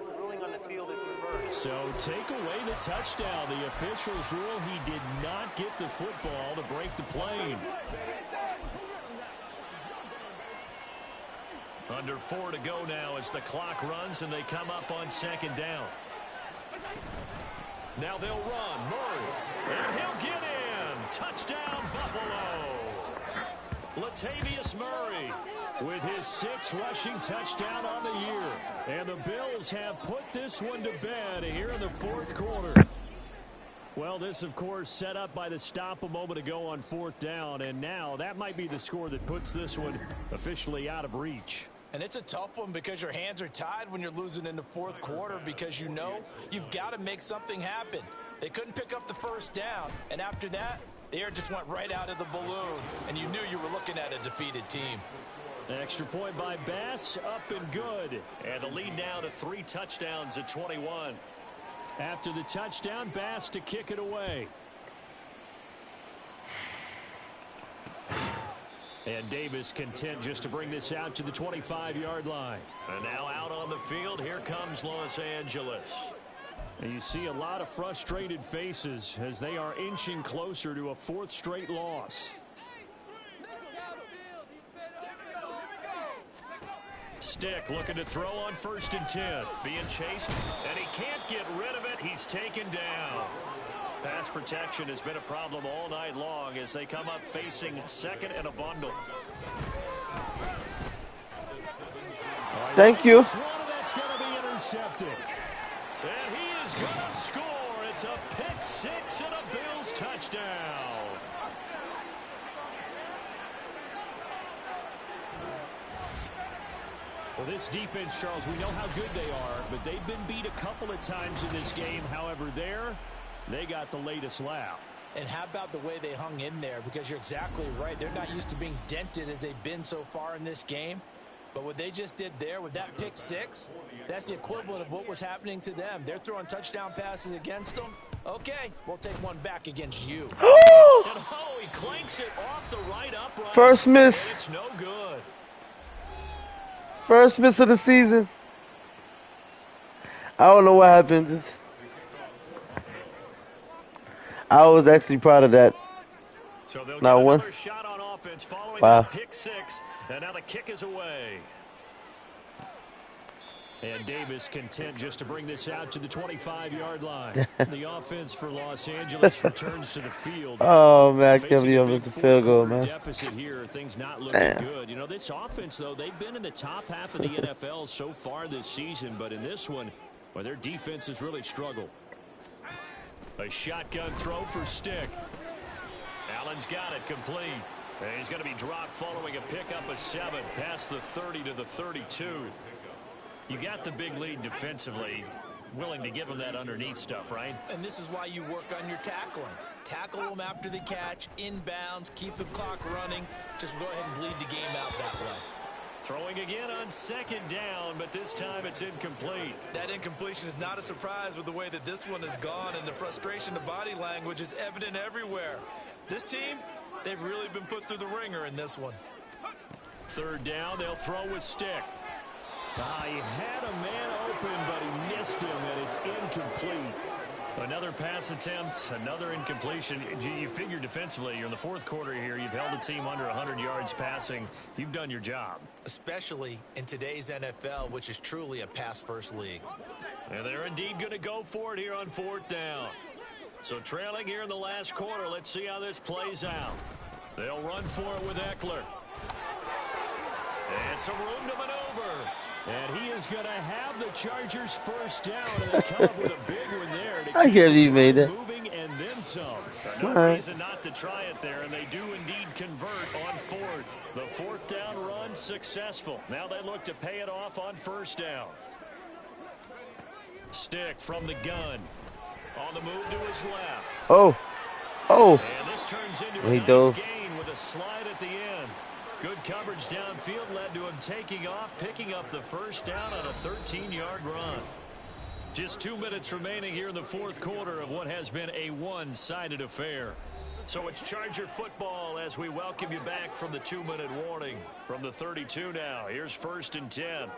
So take away the touchdown. The officials rule he did not get the football to break the plane. Under 4 to go now as the clock runs and they come up on second down. Now they'll run. Murray. And he'll get in. Touchdown, Buffalo. Latavius Murray with his 6th rushing touchdown on the year. And the Bills have put this one to bed here in the fourth quarter. Well, this, of course, set up by the stop a moment ago on 4th down. And now that might be the score that puts this one officially out of reach. And it's a tough one because your hands are tied when you're losing in the fourth quarter because you know you've got to make something happen. They couldn't pick up the first down. And after that, the air just went right out of the balloon. And you knew you were looking at a defeated team. An extra point by Bass, up and good. And the lead now to 3 touchdowns at 21. After the touchdown, Bass to kick it away. And Davis content just to bring this out to the 25-yard line. And now out on the field, here comes Los Angeles. And you see a lot of frustrated faces as they are inching closer to a 4th straight loss. Stick looking to throw on 1st and 10. Being chased, and he can't get rid of it. He's taken down. Pass protection has been a problem all night long as they come up facing 2nd and a bundle. Thank you. That's going to be intercepted. And he is going to score. It's a pick 6 and a Bills touchdown. Well, this defense, Charles, we know how good they are, but they've been beat a couple of times in this game. However, they got the latest laugh. And how about the way they hung in there? Because you're exactly right. They're not used to being dented as they've been so far in this game. But what they just did there with that pick 6, that's the equivalent of what was happening to them. They're throwing touchdown passes against them. Okay, we'll take one back against you. And he clanks it off the right upright. First miss. It's no good. First miss of the season. I don't know what happened. I was actually proud of that. So they'll Not get one. another shot on offense following Wow. that pick 6. And now the kick is away. And Davis content just to bring this out to the 25-yard line. The offense for Los Angeles returns to the field. Oh, man, I can't Facing believe I a missed big the field goal, fourth-quarter man. deficit here. Things not looking Damn. good. You know, this offense, though, they've been in the top half of the NFL so far this season. But in this one, well, their defense has really struggled. A shotgun throw for Stick. Allen's got it complete. And he's going to be dropped following a pickup of 7 past the 30 to the 32. You got the big lead defensively, willing to give them that underneath stuff, right? And this is why you work on your tackling. Tackle them after the catch, inbounds, keep the clock running. Just go ahead and bleed the game out that way. Throwing again on 2nd down, but this time it's incomplete. That incompletion is not a surprise with the way that this one has gone, and the frustration, the body language is evident everywhere. This team, they've really been put through the ringer in this one. 3rd down, they'll throw with Stick. He had a man open, but he missed him, and it's incomplete. Another pass attempt, another incompletion. You figure defensively, you're in the fourth quarter here. You've held the team under 100 yards passing. You've done your job. Especially in today's NFL, which is truly a pass-first league. And they're indeed going to go for it here on fourth down. So trailing here in the last quarter, let's see how this plays out. They'll run for it with Eckler. And some room to maneuver. And he is going to have the Chargers first down, and they come up with a big one there. I can't believe he made it. Moving and then some. No reason not to try it there, and they do indeed convert on fourth. The fourth down run successful. Now they look to pay it off on first down. Stick from the gun. On the move to his left. Oh. And this turns into a nice gain with a slide at the end. Good coverage downfield led to him taking off, picking up the first down on a 13-yard run. Just 2 minutes remaining here in the fourth quarter of what has been a one-sided affair. So it's Charger football as we welcome you back from the 2-minute warning. From the 32 now, here's 1st and 10.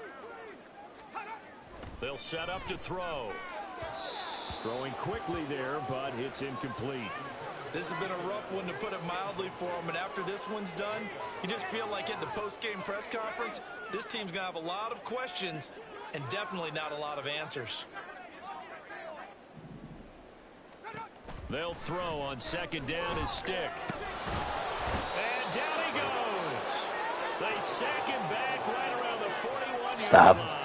They'll set up to throw. Throwing quickly there, but it's incomplete. This has been a rough one, to put it mildly, for him. And after this one's done, you just feel like at the post-game press conference, this team's going to have a lot of questions and definitely not a lot of answers. They'll throw on 2nd down his Stick. And down he goes. They sack him back right around the 41-yard line.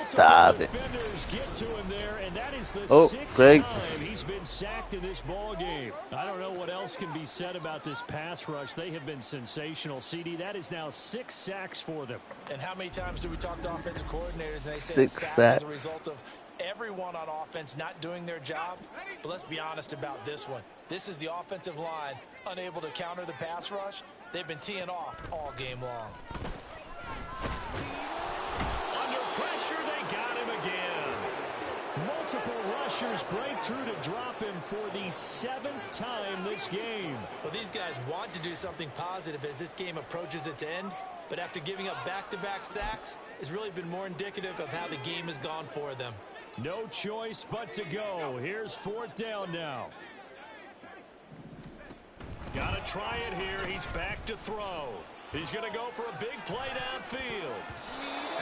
Stop it. Defenders get to him there, and that is the 6th time he's been sacked in this ball game. I don't know what else can be said about this pass rush. They have been sensational. CD, that is now 6 sacks for them. And how many times do we talk to offensive coordinators and they say 6 sacks sacks as a result of everyone on offense not doing their job? But let's be honest about this one. This is the offensive line unable to counter the pass rush. They've been teeing off all game long. Pressure, they got him again. Multiple rushers break through to drop him for the 7th time this game. Well, these guys want to do something positive as this game approaches its end, but after giving up back-to-back sacks, it's really been more indicative of how the game has gone for them. No choice but to go. Here's 4th down now. Got to try it here. He's back to throw. He's going to go for a big play downfield.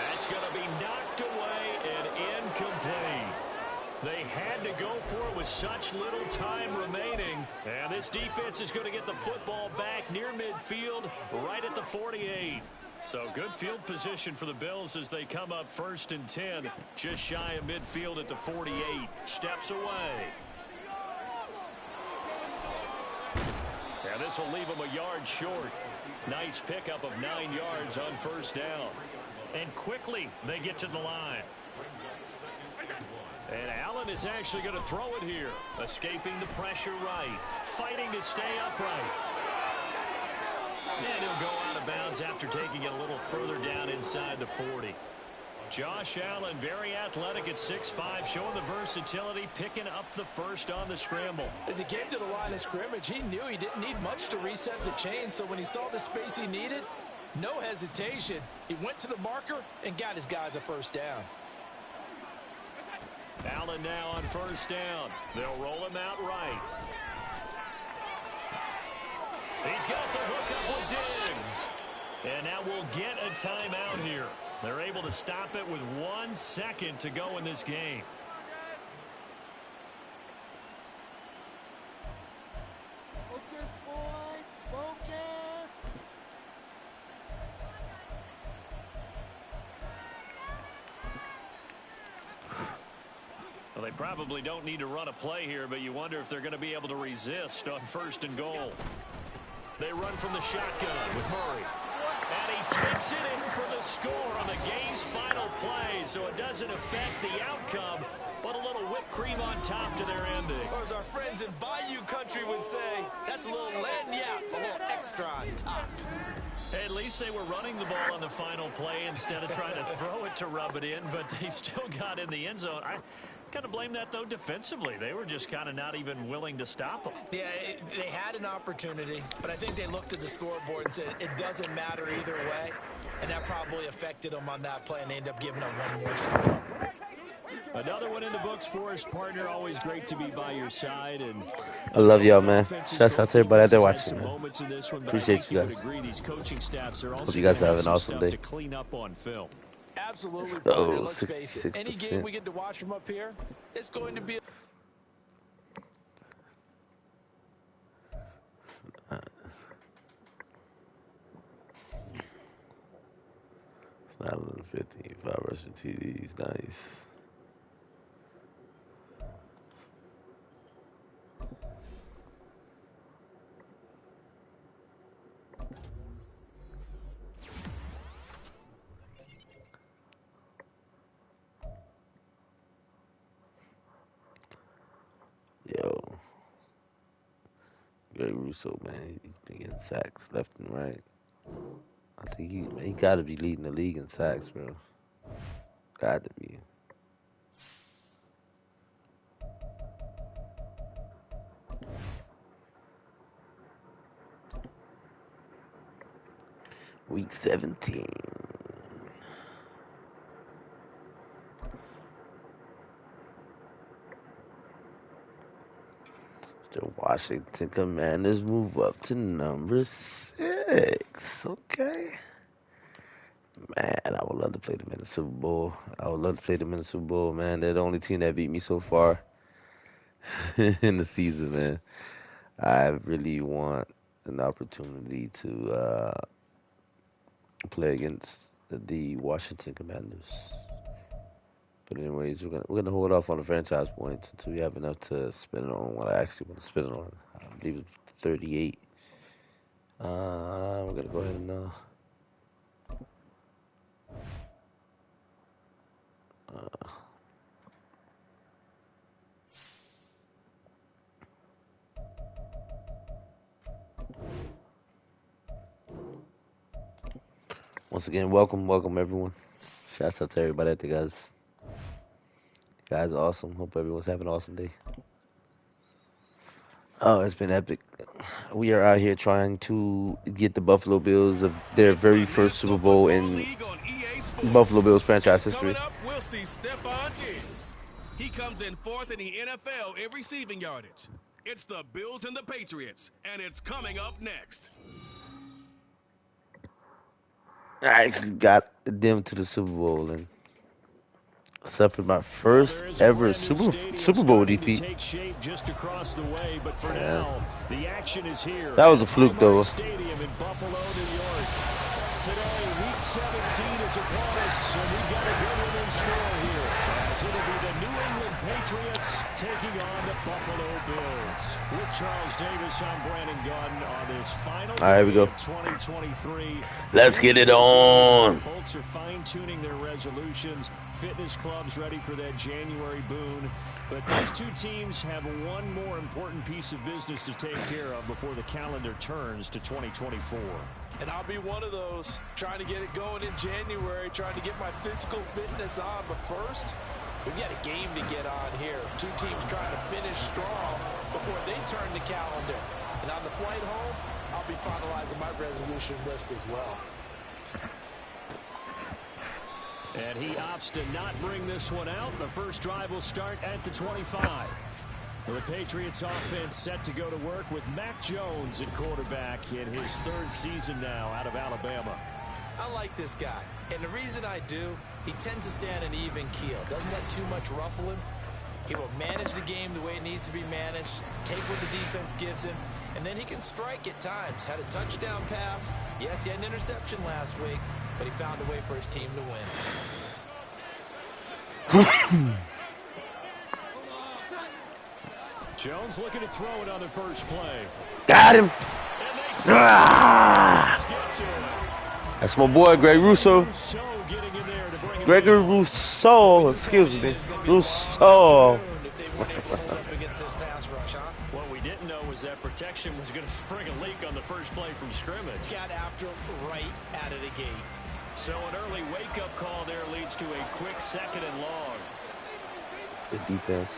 That's going to be knocked away and incomplete. They had to go for it with such little time remaining. And this defense is going to get the football back near midfield, right at the 48. So good field position for the Bills as they come up 1st and 10, just shy of midfield at the 48. Steps away. And this will leave him a yard short. Nice pickup of 9 yards on 1st down. And quickly they get to the line. And Allen is actually going to throw it here. Escaping the pressure right. Fighting to stay upright. And he'll go out of bounds after taking it a little further down inside the 40. Josh Allen, very athletic at 6'5", showing the versatility, picking up the first on the scramble. As he came to the line of scrimmage, he knew he didn't need much to reset the chain, so when he saw the space he needed, no hesitation. He went to the marker and got his guys a first down. Allen now on 1st down. They'll roll him out right. He's got the hook up with Diggs. And now we'll get a timeout here. They're able to stop it with 1 second to go in this game. Focus, boys. Focus. Well, they probably don't need to run a play here, but you wonder if they're going to be able to resist on 1st and goal. They run from the shotgun with Murray. And he takes it in for the score on the game's final play, so it doesn't affect the outcome, but a little whipped cream on top to their ending. Or as our friends in Bayou Country would say, that's a little lagniappe, a little extra on top. Hey, at least they were running the ball on the final play instead of trying to throw it to rub it in, but they still got in the end zone. I kind of blame that, though, defensively. They were just kind of not even willing to stop them. Yeah, they had an opportunity, but I think they looked at the scoreboard and said it doesn't matter either way, and that probably affected them on that play, and they ended up giving up one more score. Another one in the books for us, partner. Always great to be by your side. And I love y'all, man. Shouts out to everybody out there watching, man. Appreciate you guys. Hope you guys have an awesome day. Absolutely, Oh, partner. Let's face it. 66%. Any game we get to watch from up here, it's going to be. It's not 11:50. 5 rushing TDs. Nice. Yo. Greg Russo, man. He's been getting sacks left and right. I think he got to be leading the league in sacks, bro. Got to be. Week 17. The Washington Commanders move up to number 6. Okay. Man, I would love to play them in the Super Bowl. I would love to play them in the Super Bowl, man. They're the only team that beat me so far in the season, man. I really want an opportunity to play against the Washington Commanders. But anyways, we're gonna hold off on the franchise points until we have enough to spend it on what I actually want to spend it on. I believe it's 38. We're gonna go ahead and once again, welcome everyone. Shouts out to everybody out there, guys. You guys are awesome. Hope everyone's having an awesome day. Oh, it's been epic. We are out here trying to get the Buffalo Bills of their very first Super Bowl in Buffalo Bills franchise history. Coming up, we'll see Stephon Diggs. He comes in 4th in the NFL in receiving yardage. It's the Bills and the Patriots, and it's coming up next. I actually got them to the Super Bowl and suffered my first ever Super Bowl defeat. Yeah. That was a fluke, though. Today, Week 17 is upon us, and we've got a good one in store here, as it'll be the New England Patriots taking on the Buffalo Bills. With Charles Davis, I'm Brandon Gunn on this final All right, we go. 2023. Let's get it on. Folks are fine-tuning their resolutions. Fitness clubs ready for that January boon. But these two teams have one more important piece of business to take care of before the calendar turns to 2024. And I'll be one of those, trying to get it going in January, trying to get my physical fitness on. But first, we've got a game to get on here. Two teams trying to finish strong before they turn the calendar. And on the flight home, I'll be finalizing my resolution list as well. And he opts to not bring this one out. The first drive will start at the 25. The Patriots offense set to go to work with Mac Jones at quarterback in his 3rd season now out of Alabama. I like this guy, and the reason I do, he tends to stand an even keel. Doesn't let too much ruffle him. He will manage the game the way it needs to be managed, take what the defense gives him, and then he can strike at times. Had a touchdown pass. Yes, he had an interception last week, but he found a way for his team to win. Jones looking to throw it on the first play. Got him. That's my boy, Greg Russo. Gregory Rousseau, excuse me. Rousseau. What we didn't know was that protection was going to spring a leak on the first play from scrimmage. Got after him right out of the gate. So an early wake-up call there leads to a quick 2nd and long. Good defense.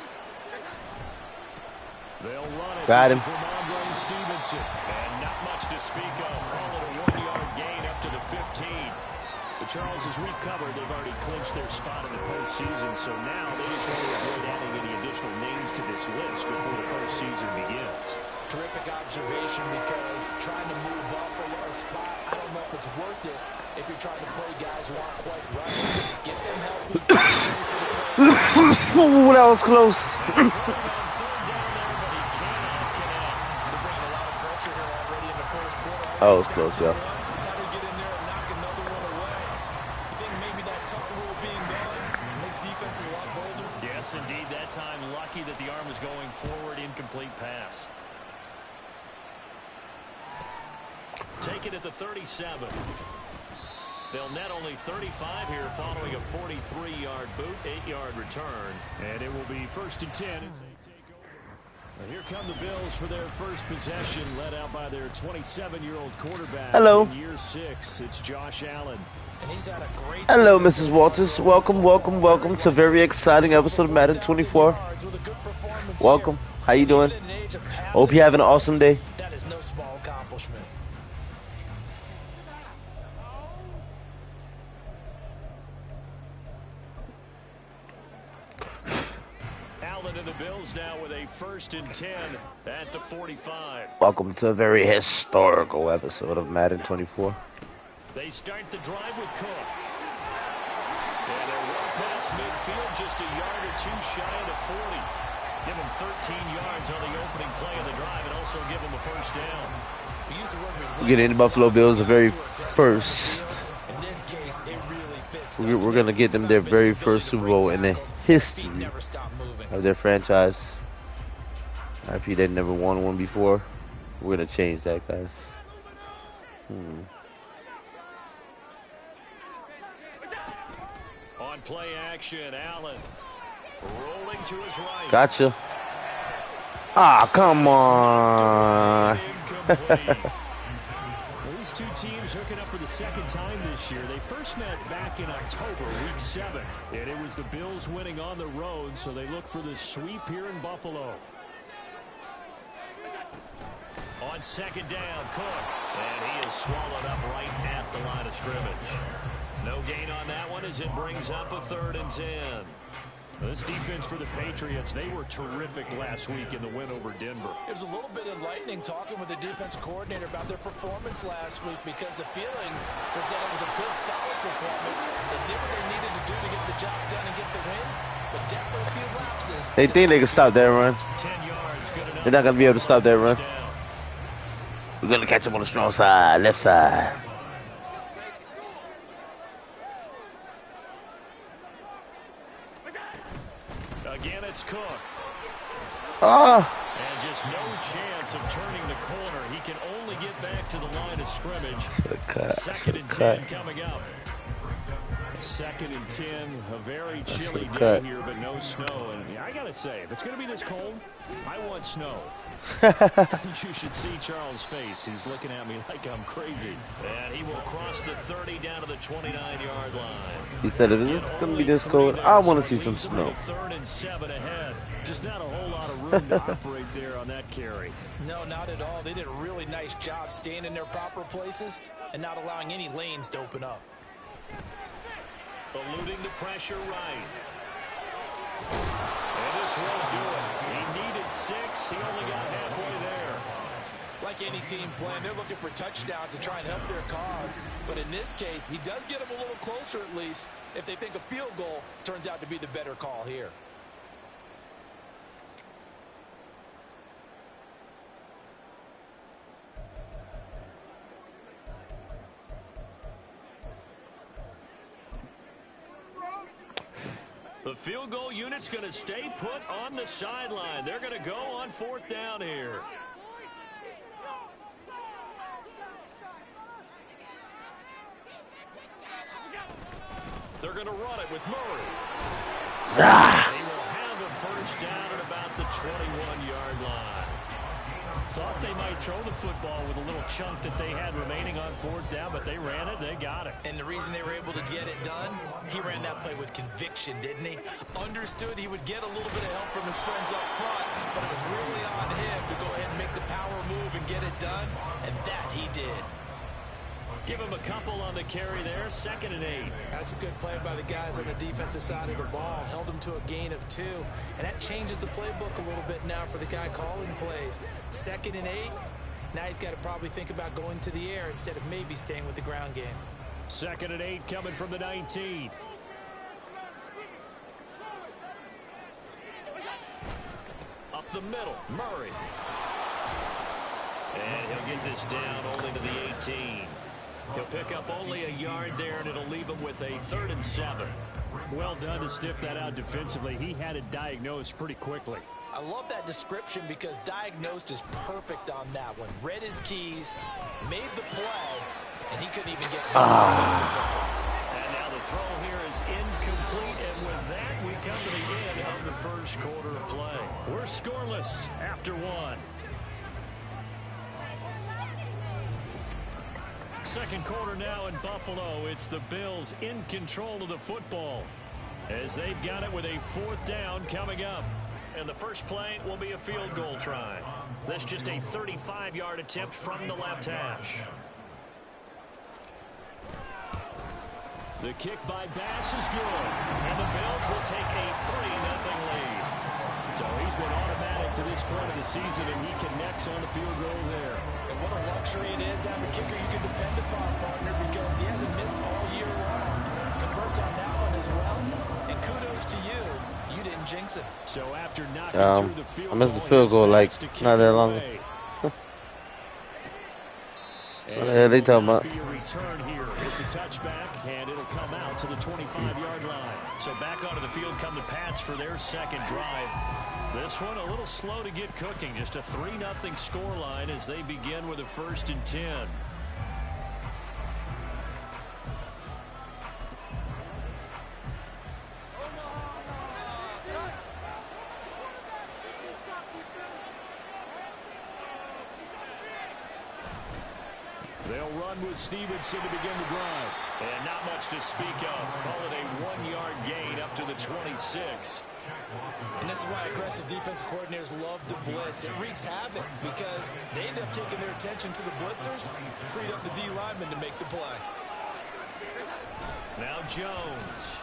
They'll run it. Got him. From Andre Stevenson. And not much to speak of. Call it a 1-yard gain up to the 15. But Charles, as we've covered, they've already clinched their spot in the postseason, so now they just want to avoid adding any additional names to this list before the postseason begins. Terrific observation, because trying to move up a spot, I don't know if it's worth it if you're trying to play guys who aren't quite right. Get them healthy. Ooh, that was close. Oh, it's close, yeah. Yes, indeed. That time, lucky that the arm was going forward. Incomplete pass. Take it at the 37. They'll net only 35 here following a 43-yard boot, 8-yard return. And it will be 1st and 10 as they take over. Here come the Bills for their first possession, led out by their 27-year-old quarterback. Hello. In year 6, it's Josh Allen. And he's had a great Hello, Mrs. Walters. Welcome, welcome, welcome to a very exciting episode of Madden 24. Welcome. How you doing? Hope you're having an awesome day. That is no small accomplishment. Allen and the Bills now with a 1st and 10 at the 45. Welcome to a very historical episode of Madden 24. They start the drive with Cook. And they're one past midfield, just a yard or two shy of the 40. Give them 13 yards on the opening play of the drive and also give them a 1st down. We're getting the Buffalo Bills the very first. We're going to get them their very first Super Bowl in the history of their franchise. After they never won one before, we're going to change that, guys. On play action, Allen rolling to his right. Gotcha. Ah, come on. These two teams hooking up for the 2nd time this year. They first met back in October, week 7. And it was the Bills winning on the road, so they look for the sweep here in Buffalo. On 2nd down, Cook. And he is swallowed up right at the line of scrimmage. No gain on that one as it brings up a 3rd and 10. This defense for the Patriots, they were terrific last week in the win over Denver. It was a little bit enlightening talking with the defense coordinator about their performance last week, because the feeling was that it was a good, solid performance. They did what they needed to do to get the job done and get the win, but definitely a few lapses. They think they can stop that run. 10 yards, good enough. They're not going to be able to stop that run. We're going to catch them on the strong side, left side. Again, it's Cook. Ah. And just no chance of turning the corner. He can only get back to the line of scrimmage. 2nd and 10 coming up. 2nd and 10, a very chilly day here, but no snow. And I got to say, if it's going to be this cold, I want snow. You should see Charles' face. He's looking at me like I'm crazy. And he will cross the 30 down to the 29-yard line. He said, if it's going to be this cold, I want to see some snow. 3rd and 7 ahead. Just not a whole lot of room to operate there on that carry. No, not at all. They did a really nice job staying in their proper places and not allowing any lanes to open up. Eluding the pressure right. And this won't do it. He needed 6. He only got halfway there. Like any team playing, they're looking for touchdowns to try and help their cause. But in this case, he does get them a little closer at least if they think a field goal turns out to be the better call here. The field goal unit's going to stay put on the sideline. They're going to go on 4th down here. They're going to run it with Murray. They will have a 1st down at about the 21-yard line. Thought they might throw the football with a little chunk that they had remaining on 4th down, but they ran it, they got it. And the reason they were able to get it done, he ran that play with conviction, didn't he? Understood he would get a little bit of help from his friends up front, but it was really on him to go ahead and make the power move and get it done, and that he did. Give him a couple on the carry there. 2nd and 8. That's a good play by the guys on the defensive side of the ball. Held them to a gain of 2. And that changes the playbook a little bit now for the guy calling plays. 2nd and 8. Now he's got to probably think about going to the air instead of maybe staying with the ground game. 2nd and 8 coming from the 19. Up the middle, Murray. And he'll get this down only to the 18. He'll pick up only a yard there, and it'll leave him with a 3rd and 7. Well done to sniff that out defensively. He had it diagnosed pretty quickly. I love that description because diagnosed is perfect on that one. Read his keys, made the play, and he couldn't even get And now the throw here is incomplete, and with that, we come to the end of the first quarter of play. We're scoreless after 1. Second quarter now in Buffalo. It's the Bills in control of the football as they've got it with a 4th down coming up. And the first play will be a field goal try. That's just a 35-yard attempt from the left hash. The kick by Bass is good, and the Bills will take a 3-0 lead. So he's been automatic to this point of the season, and he connects on the field goal there. And what a luxury it is to have a kicker you can depend upon, partner, because he hasn't missed all year long. Converts on that one as well. And kudos to you. You didn't jinx it. So after knocking through the field I missed the field goal like not that long ago. They talking about. Be a return here. It's a touchback, and it'll come out to the 25-yard line. So back onto the field come the Pats for their second drive. This one a little slow to get cooking. Just a 3-0 score line as they begin with a 1st and 10. They'll run with Stevenson to begin the drive. And not much to speak of. Call it a 1-yard gain up to the 26. And this is why aggressive defensive coordinators love to blitz. It wreaks havoc because they end up taking their attention to the blitzers, freed up the D lineman to make the play. Now Jones.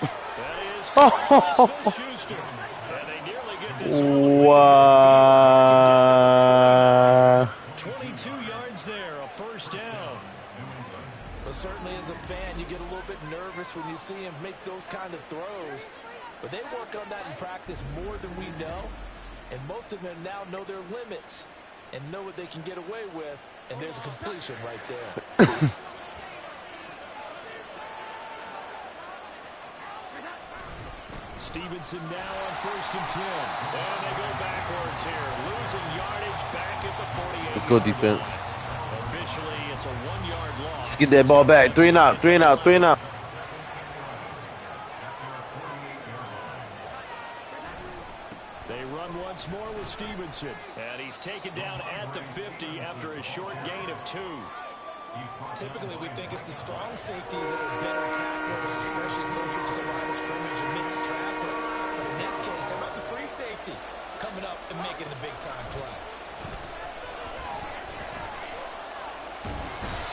That is Smith-Schuster. And they nearly get this. Wow. 22 yards there, a 1st down. But certainly as a fan, you get a little bit nervous when you see him make those kind of throws. But they work on that in practice more than we know. And most of them now know their limits and know what they can get away with. And there's a completion right there. Stevenson now on 1st and 10. And they go backwards here. Losing yardage back at the 48. Let's go defense. Officially, it's a 1-yard loss. Let's get that ball back. 3 and out, 3 and out, 3 and out. They run once more with Stevenson. And he's taken down at the 50 after a short gain of 2. Typically, we think it's the strong safeties that are better tacklers, especially closer to the line of scrimmage amidst traffic. But in this case, how about the free safety coming up and making the big-time play?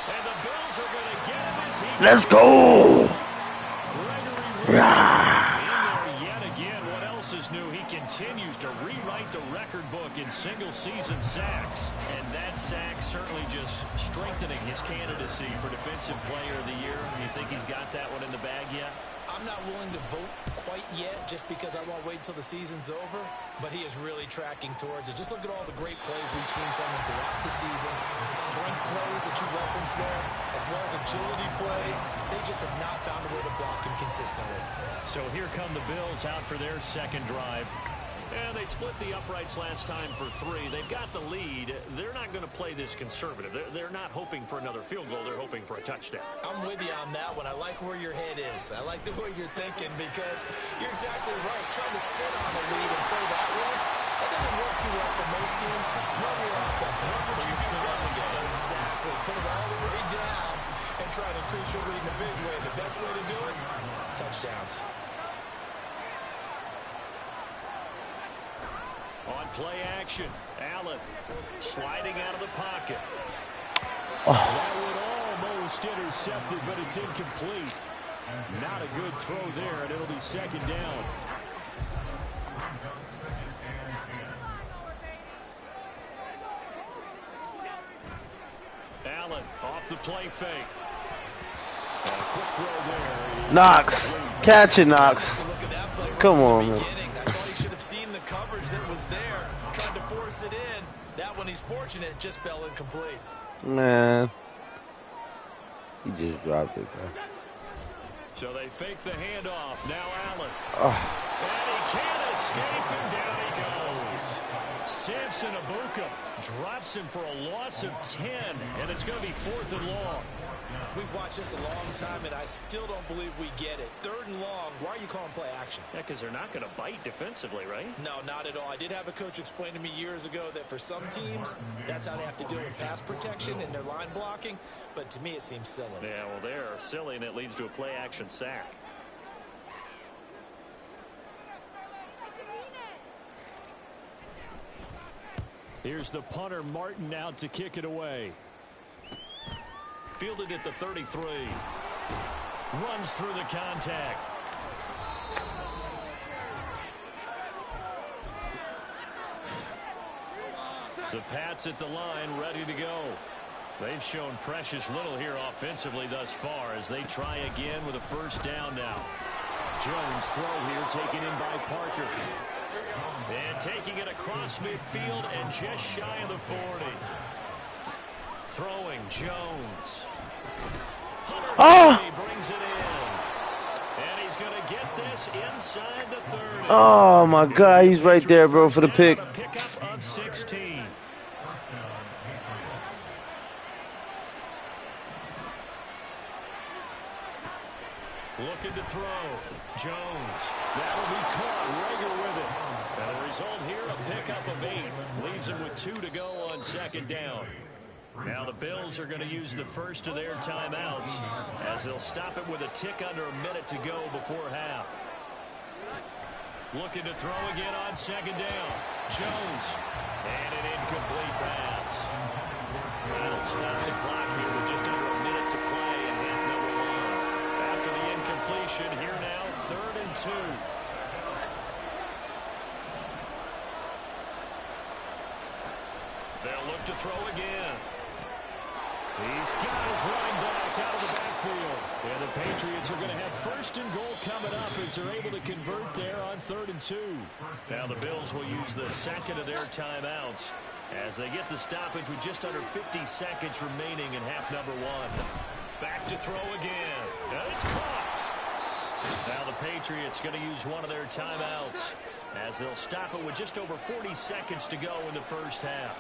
And the Bills are going to get him as he... Let's go. Gregory Wilson in there yet again. What else is new? He continues to rewrite the record book in single-season sacks. And that sack certainly just strengthening his candidacy for Defensive Player of the Year. You think he's got that one in the bag yet? I'm not willing to vote quite yet just because I won't wait until the season's over, but he is really tracking towards it. Just look at all the great plays we've seen from him throughout the season. Strength plays that you referenced there, as well as agility plays. They just have not found a way to block him consistently. So here come the Bills out for their second drive. And they split the uprights last time for 3. They've got the lead. They're not going to play this conservative. They're not hoping for another field goal. They're hoping for a touchdown. I'm with you on that one. I like where your head is. I like the way you're thinking because you're exactly right. Trying to sit on a lead and play that way, that doesn't work too well for most teams. Run your offense. Run what you do best. Exactly. Put it all the way down and try to increase your lead in a big way. The best way to do it, touchdowns. On play action, Allen sliding out of the pocket. That would almost intercepted, but it's incomplete. Not a good throw there, and it'll be second down. Allen off the play fake. A quick throw there. Knox. Catch it, Knox. Look at that play right Come from on, the man. beginning. I thought he should have seen the coverage that was there, tried to force it in. That one, he's fortunate, just fell incomplete. Man. He just dropped it, bro. So they fake the handoff. Now Allen. Oh. And he can't escape, and down he goes. Samson Abuka drops him for a loss of 10, and it's going to be 4th and long. We've watched this a long time, and I still don't believe we get it. 3rd and long, why are you calling play action? Yeah, because they're not going to bite defensively, right? No, not at all. I did have a coach explain to me years ago that for some teams, that's how they have to deal with pass protection and their line blocking, but to me it seems silly. Yeah, well, they're silly, and it leads to a play action sack. Here's the punter, Martin, out to kick it away. Fielded at the 33. Runs through the contact. The Pats at the line, ready to go. They've shown precious little here offensively thus far as they try again with a first down now. Jones throw here taken in by Parker. And taking it across midfield and just shy of the 40. Throwing Jones. Hunter brings it in. And he's going to get this inside the 30. Oh my God, he's right there, bro, for the pick. A pickup of 16. Looking to throw. Jones. That'll be caught. Rager with it. And the result here, a pickup of 8. Leaves him with 2 to go on second down. Now the Bills are going to use the first of their timeouts as they'll stop it with a tick under a minute to go before half. Looking to throw again on second down. Jones. And an incomplete pass. That'll stop the clock here with just under a minute to play in half number 1. After the incompletion, here now, 3rd and 2. They'll look to throw again. He's got his running back out of the backfield. And the Patriots are going to have 1st and goal coming up as they're able to convert there on 3rd and 2. Now the Bills will use the second of their timeouts as they get the stoppage with just under 50 seconds remaining in half number 1. Back to throw again. And it's caught. Now the Patriots going to use one of their timeouts as they'll stop it with just over 40 seconds to go in the first half.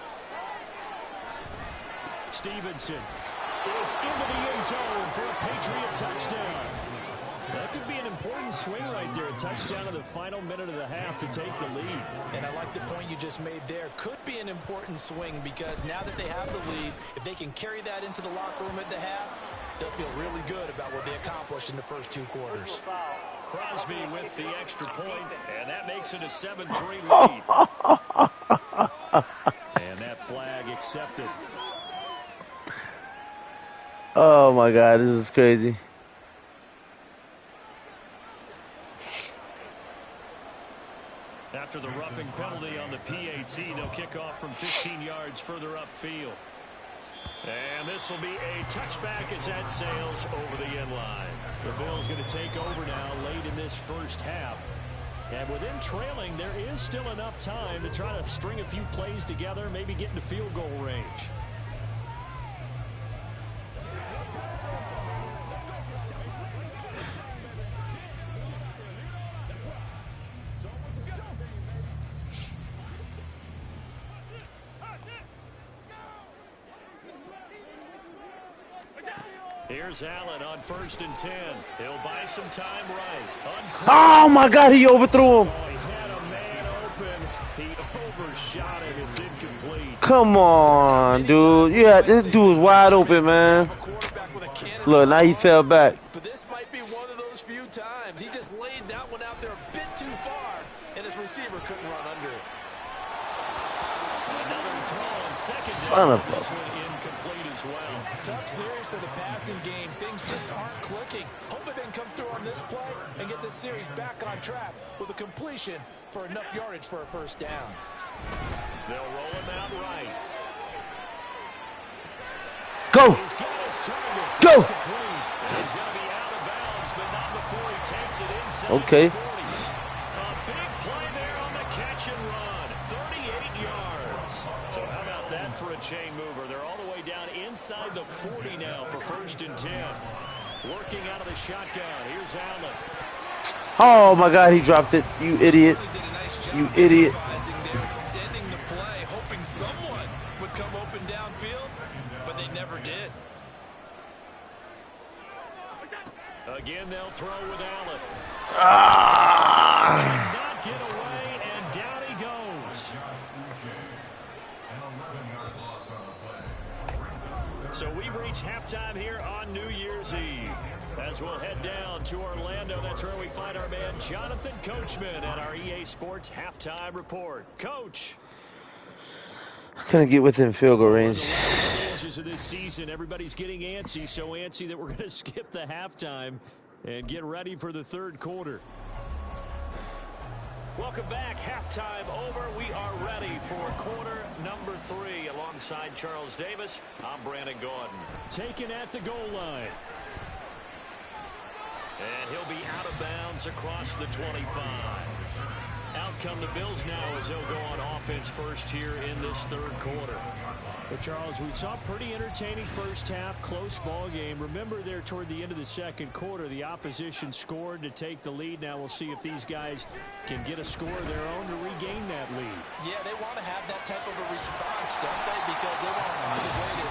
Stevenson is into the end zone for a Patriot touchdown. That could be an important swing right there. A touchdown in the final minute of the half to take the lead. And I like the point you just made there. Could be an important swing because now that they have the lead, if they can carry that into the locker room at the half, they'll feel really good about what they accomplished in the first 2 quarters. Crosby with the extra point, and that makes it a 7-3 lead. And that flag accepted. Oh my God, this is crazy. After the roughing penalty on the PAT, they'll kick off from 15 yards further upfield. And this will be a touchback as that sails over the end line. The Bills going to take over now late in this first half. And with them trailing, there is still enough time to try to string a few plays together, maybe get into field goal range. Here's Allen on 1st and 10. He'll buy some time right. Oh my God, he overthrew him. Oh, he had a man open. He overshot it. It's incomplete. Come on, dude. Yeah, this dude's wide open, man. Look, now he fell back. But this might be one of those few times. He just laid that one out there a bit too far, and his receiver couldn't run under it. Another throw on second down. Son of a... This one incomplete as well. Tough series for the passing game. Things just aren't clicking. Hope they can come through on this play and get this series back on track with a completion for enough yardage for a first down. They'll roll him out right. Go! He's got his target. Go! He's complete. He's going to be out of bounds, but not before he takes it inside Okay. the 40. A big play there on the catch and run. 38 yards. So how about that for a chain mover? They're all the way down inside the 40 now for 1st and 10. Working out of the shotgun. Here's Allen. Oh my God, he dropped it. You idiot. You idiot. They're extending the play, hoping someone would come open downfield, but they never did. Again, they'll throw with Allen. Ah. Not get away, and down he goes. So we've reached halftime here on New Year's Eve. As we'll head down to Orlando, that's where we find our man Jonathan Coachman at our EA Sports Halftime Report. Coach. Couldn't get within field goal range. The latter stages of this season, everybody's getting antsy, so antsy that we're going to skip the halftime and get ready for the third quarter. Welcome back. Halftime over. We are ready for quarter number 3. Alongside Charles Davis, I'm Brandon Gordon. Taken at the goal line. And he'll be out of bounds across the 25. Out come the Bills now as they'll go on offense first here in this third quarter. Well, Charles, we saw a pretty entertaining first half, close ball game. Remember there toward the end of the second quarter, the opposition scored to take the lead. Now we'll see if these guys can get a score of their own to regain that lead. Yeah, they want to have that type of a response, don't they? Because they want to find a way to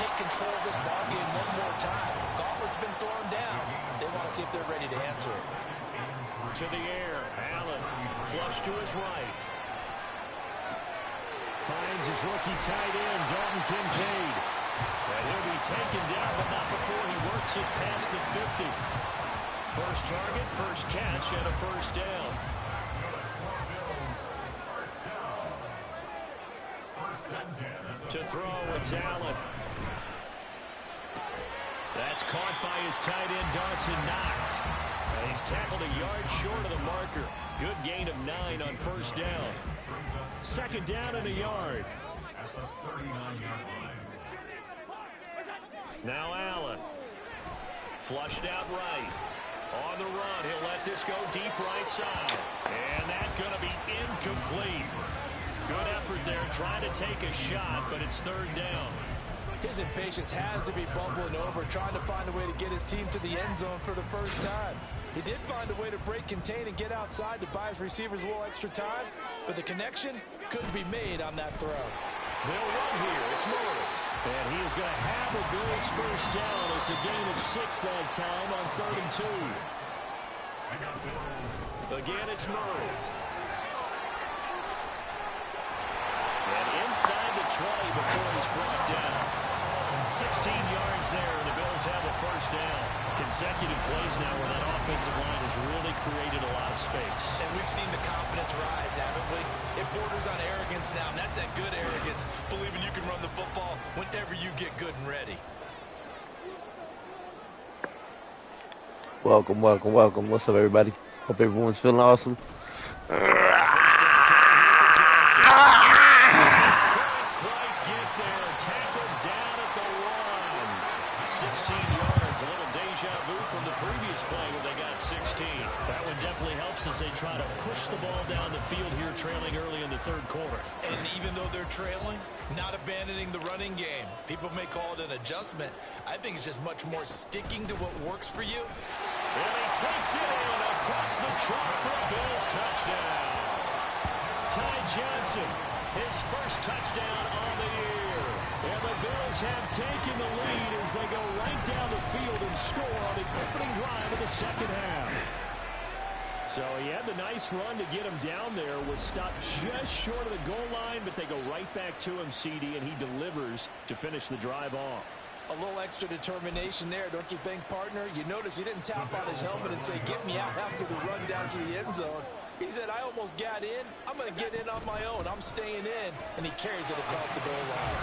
take control of this ball game one more time. Gauntlet's been thrown down. They want to see if they're ready to answer it. To the air, Allen, flush to his right. Finds his rookie tight end, Dalton Kincaid. And he'll be taken down, but not before he works it past the 50. First target, first catch, and a first down. To throw, it's Allen. That's caught by his tight end, Dawson Knox. And he's tackled a yard short of the marker. Good gain of 9 on first down. Second down and a yard. Now Allen. Flushed out right. On the run, he'll let this go deep right side. And that's going to be incomplete. Good effort there, trying to take a shot, but it's third down. His impatience has to be bubbling over, trying to find a way to get his team to the end zone for the first time. He did find a way to break, contain, and get outside to buy his receivers a little extra time, but the connection couldn't be made on that throw. They'll run here. It's Murray. And he is going to have the Bills first down. It's a gain of 6 that time on 3rd and 2. Again, it's Murray. And inside the 20 before he's brought down. 16 yards there, and the Bills have a first down. Consecutive plays now where that offensive line has really created a lot of space. And we've seen the confidence rise, haven't we? It borders on arrogance now, and that's that good arrogance, believing you can run the football whenever you get good and ready. Welcome, welcome, welcome. What's up, everybody? Hope everyone's feeling awesome. As they try to push the ball down the field here, trailing early in the third quarter. And even though they're trailing, not abandoning the running game. People may call it an adjustment. I think it's just much more sticking to what works for you. And he takes it in across the track for a Bills touchdown. Ty Johnson, his first touchdown on the year. And the Bills have taken the lead as they go right down the field and score on the opening drive of the second half. So he had the nice run to get him down there, was stopped just short of the goal line, but they go right back to him, CD, and he delivers to finish the drive off. A little extra determination there, don't you think, partner? You notice he didn't tap on his helmet and say, get me out after the run down to the end zone. He said, I almost got in. I'm going to get in on my own. I'm staying in. And he carries it across the goal line.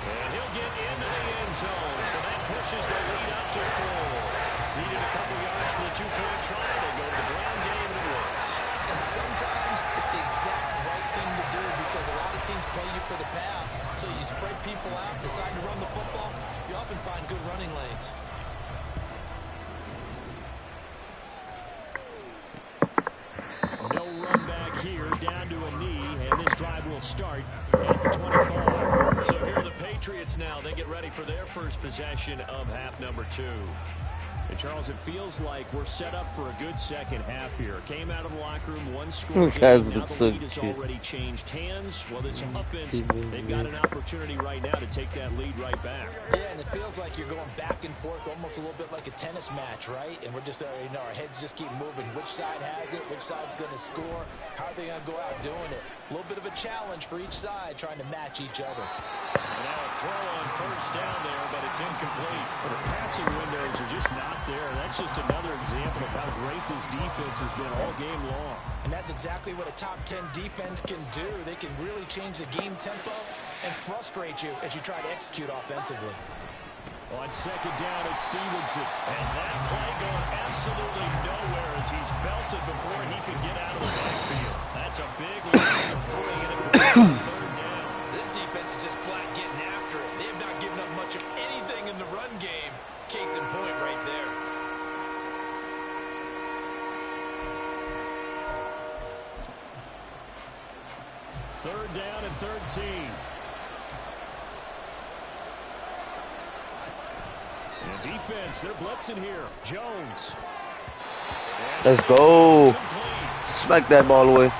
And he'll get into the end zone, so that pushes the lead up to 4. Needed a couple yards for the two-point try. They go to the ground game, and it works. And sometimes it's the exact right thing to do because a lot of teams play you for the pass. So you spread people out, decide to run the football, you often find good running lanes. No run back here, down to a knee, and this drive will start at the 25. So here are the Patriots now. They get ready for their first possession of half number 2. And Charles, it feels like we're set up for a good second half here. Came out of the locker room, one score game. Now the lead has already changed hands. Well, this offense, they've got an opportunity right now to take that lead right back. Yeah, and it feels like you're going back and forth, almost a little bit like a tennis match, right? And we're just, our heads just keep moving. Which side has it? Which side's going to score? How are they going to go out doing it? A little bit of a challenge for each side, trying to match each other. And now a throw on first down there, but it's incomplete. But the passing windows are just not there. That's just another example of how great this defense has been all game long. And that's exactly what a top 10 defense can do. They can really change the game tempo and frustrate you as you try to execute offensively. On second down, it's Stevenson. And that play going absolutely nowhere as he's belted before he could get out of the backfield. That's a big loss of 3, and it brings up third down. This defense is just flat getting after it. They have not given up much of anything in the run game. Case in point right there. Third down and 13. And defense, they're blitzing here. Jones. Let's go. Smack that ball away.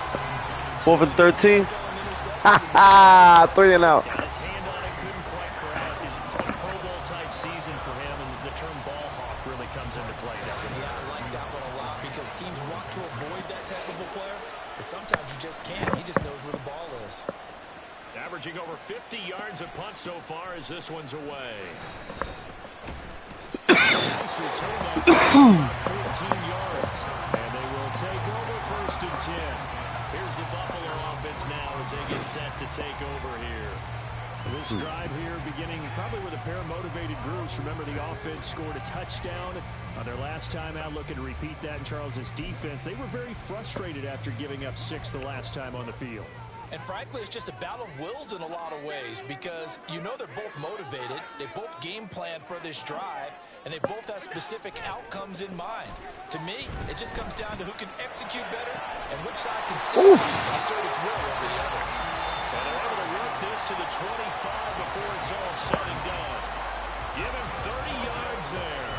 4th and 13. Ha ha! 3 and out. Got his hand on it, couldn't quite correct. It's been a Pro Bowl type season for him, and the term ball hawk really comes into play, doesn't it? Yeah, I like that one a lot because teams want to avoid that type of a player, but sometimes you just can't. He just knows where the ball is. Averaging over 50 yards a punt so far as this one's away. Nice return that time, 14 yards. And they will take over 1st and 10. Here's the Buffalo offense now as they get set to take over here. This drive here beginning probably with a pair of motivated groups. Remember, the offense scored a touchdown on their last time out. Looking to repeat that in Charles's defense. They were very frustrated after giving up 6 the last time on the field. And frankly, it's just a battle of wills in a lot of ways because you know they're both motivated. They both game plan for this drive, and they both have specific outcomes in mind. To me, it just comes down to who can execute better and which side can still assert its will over the other. And they're able to work this to the 25 before it's all said and done. Give him 30 yards there.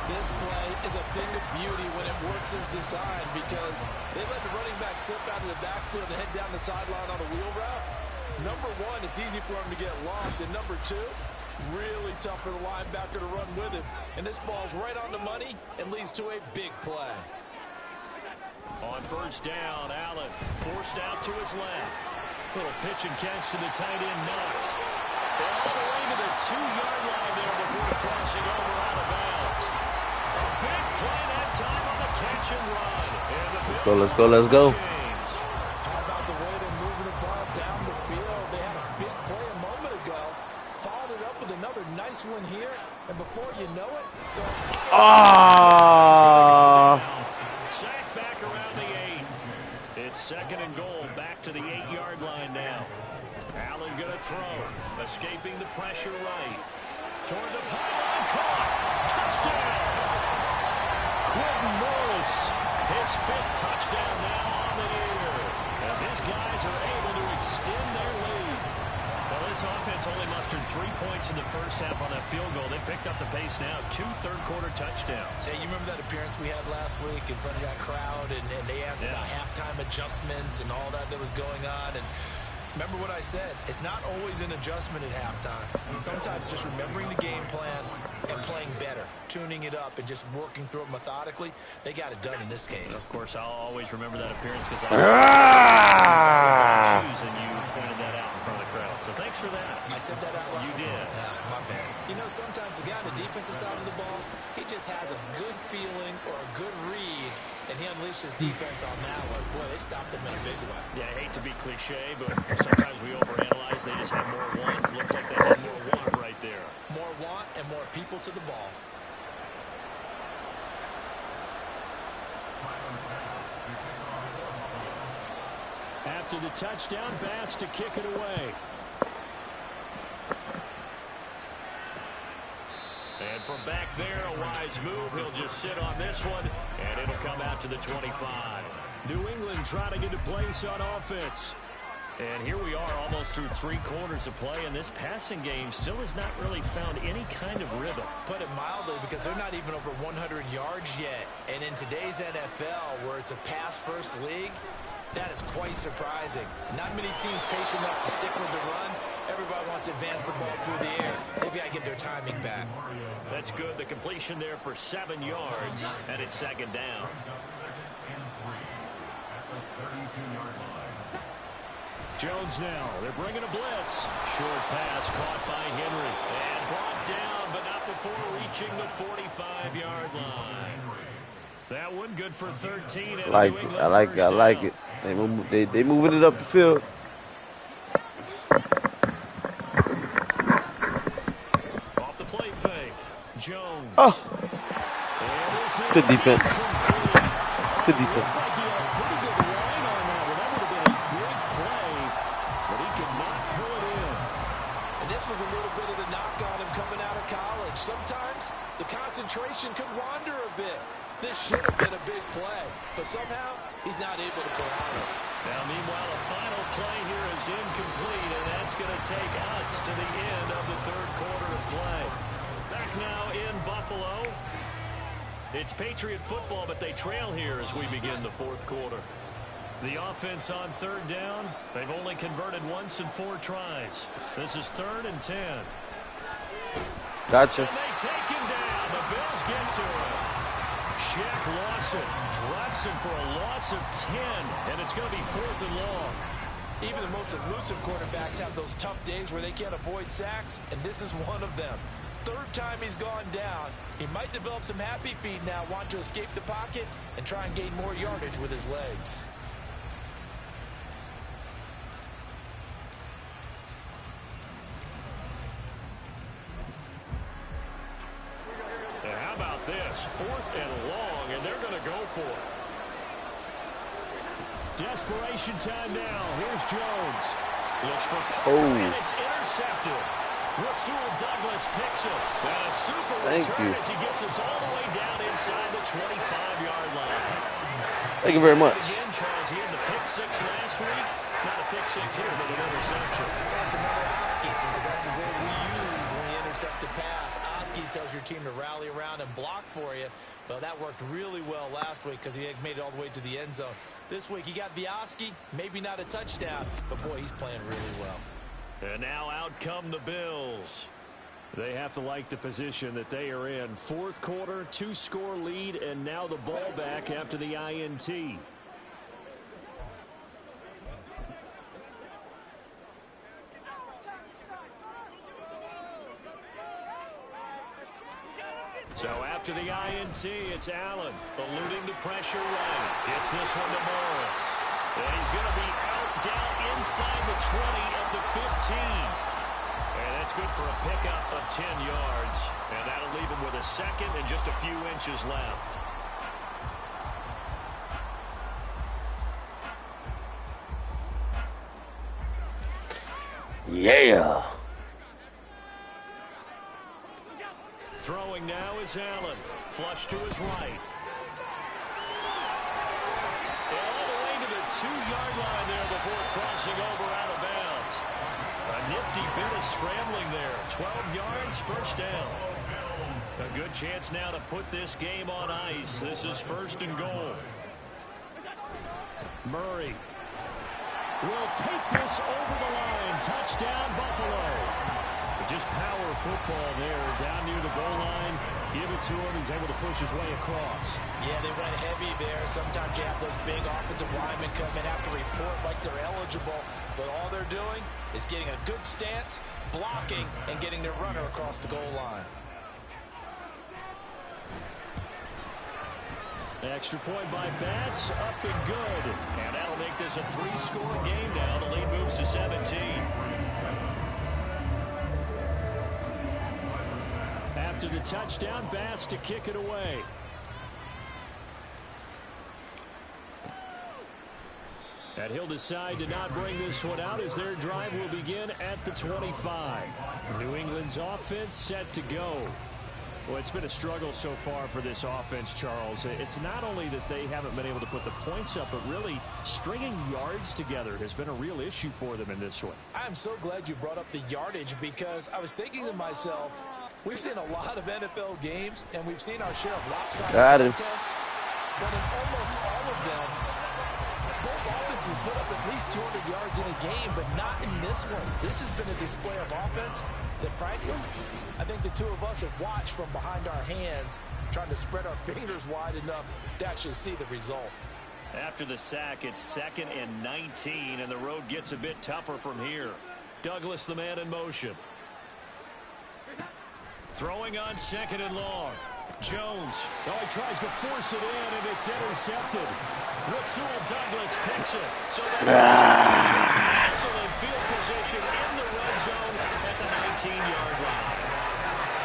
This play is a thing of beauty when it works as designed because they let the running back slip out of the backfield and head down the sideline on a wheel route. Number one, it's easy for him to get lost. And number two, really tough for the linebacker to run with him. And this ball's right on the money and leads to a big play. On first down, Allen forced out to his left. Little pitch and catch to the tight end, Knox. And all the way to the 2-yard line there before crossing over out of bounds. A big play that time on the catch and run. And the Let's go, let's go, let's go. How about the way they're moving the ball down the field? They had a big play a moment ago. Followed it up with another nice one here. And before you know it, sack back around the 8. It's 2nd and goal. Back to the 8-yard line now. Allen gonna throw. Escaping the pressure right. Toward the pylon, caught. Touchdown! Quentin Morris, his 5th touchdown now on the year. As his guys are able to extend their lead. Well, this offense only mustered 3 points in the first half on that field goal. They picked up the pace now. 2 third-quarter touchdowns. Hey, you remember that appearance we had last week in front of that crowd, and they asked about halftime adjustments and all that was going on, and remember what I said, it's not always an adjustment at halftime. Sometimes just remembering the game plan and playing better, tuning it up and just working through it methodically, they got it done in this case. And of course, I'll always remember that appearance because I shoes and you pointed that out in front of the crowd. So thanks for that. I said that out loud? You did. Yeah, my bad. You know, sometimes the guy on the defensive side of the ball, he just has a good feeling or a good read, and he unleashed his defense on that one. Boy, they stopped him in a big way. Yeah, I hate to be cliche, but sometimes we overanalyze. They just had more one. Looked like they had people to the ball. After the touchdown, Bass to kick it away. And from back there, a wise move. He'll just sit on this one, and it'll come out to the 25. New England trying to get a place on offense. And here we are almost through 3 quarters of play, and this passing game still has not really found any kind of rhythm. Put it mildly, because they're not even over 100 yards yet. And in today's NFL, where it's a pass-first league, that is quite surprising. Not many teams patient enough to stick with the run. Everybody wants to advance the ball through the air. They've got to get their timing back. That's good. The completion there for 7 yards, and it's 2nd down. Jones now. They're bringing a blitz. Short pass caught by Henry. And brought down, but not before reaching the 45-yard line. That one good for 13. I like it. I like it. They moving it up the field. Off the play fake. Jones. Oh. Good defense. Good defense. Pretty good line on that. Well, that would have been a great play, but he could not pull it in. And this was a little bit of the knock on him coming out of college. Sometimes the concentration could wander a bit. This should have been a big play, but somehow he's not able to pull out of it. Now, meanwhile, a final play here is incomplete, and that's going to take us to the end of the 3rd quarter of play. Back now in Buffalo. It's Patriot football, but they trail here as we begin the 4th quarter. The offense on 3rd down. They've only converted once in 4 tries. This is 3rd and 10. Gotcha. And they take him down. The Bills get to him. Shaq Lawson drops him for a loss of 10, and it's going to be 4th and long. Even the most elusive quarterbacks have those tough days where they can't avoid sacks, and this is one of them. 3rd time he's gone down. He might develop some happy feet now, want to escape the pocket and try and gain more yardage with his legs. How about this? 4th and long, and they're going to go for it. Desperation time now. Here's Jones. Looks for Parker, and it's intercepted. Rasul Douglas picks it. And a super return as he gets us all the way down inside the 25-yard line. Thank you very much. Again, Charles, he had the pick 6 last week. Not a pick 6 here, but an interception. That's another Oski, because that's the word we use when we intercept a pass. Oski tells your team to rally around and block for you. Well, that worked really well last week because he made it all the way to the end zone. This week he got the Oski, maybe not a touchdown, but boy, he's playing really well. And now out come the Bills. They have to like the position that they are in. 4th quarter, 2-score lead, and now the ball back after the INT. So after the INT, it's Allen eluding the pressure right. Gets this one to Morris. And he's going to be out down inside the 20 of the 15. And that's good for a pickup of 10 yards. And that'll leave him with a 2nd and just a few inches left. Yeah. Throwing now is Allen. Flush to his right. And all the way to the 2-yard line there before crossing over out of bounds. A nifty bit of scrambling there. 12 yards, 1st down. A good chance now to put this game on ice. This is 1st and goal. Murray will take this over the line. Touchdown, Buffalo. Just power football there, down near the goal line. Give it to him. He's able to push his way across. Yeah, they went heavy there. Sometimes you have those big offensive linemen come in, have to report like they're eligible. But all they're doing is getting a good stance, blocking, and getting their runner across the goal line. Extra point by Bass, up and good. And that'll make this a 3-score game now. The lead moves to 17. after the touchdown. Bass to kick it away. And he'll decide to not bring this one out as their drive will begin at the 25. New England's offense set to go. Well, it's been a struggle so far for this offense, Charles. It's not only that they haven't been able to put the points up, but really stringing yards together has been a real issue for them in this one. I'm so glad you brought up the yardage because I was thinking to myself, we've seen a lot of NFL games, and we've seen our share of lopsided contests, but in almost all of them, both offenses put up at least 200 yards in a game, but not in this one. This has been a display of offense that, frankly, I think the two of us have watched from behind our hands, trying to spread our fingers wide enough to actually see the result. After the sack, it's 2nd and 19, and the road gets a bit tougher from here. Douglas, the man in motion. Throwing on 2nd and long. Jones. Oh, he tries to force it in, and it's intercepted. Rasul Douglas picks it. So that excellent field position in the red zone at the 19-yard line.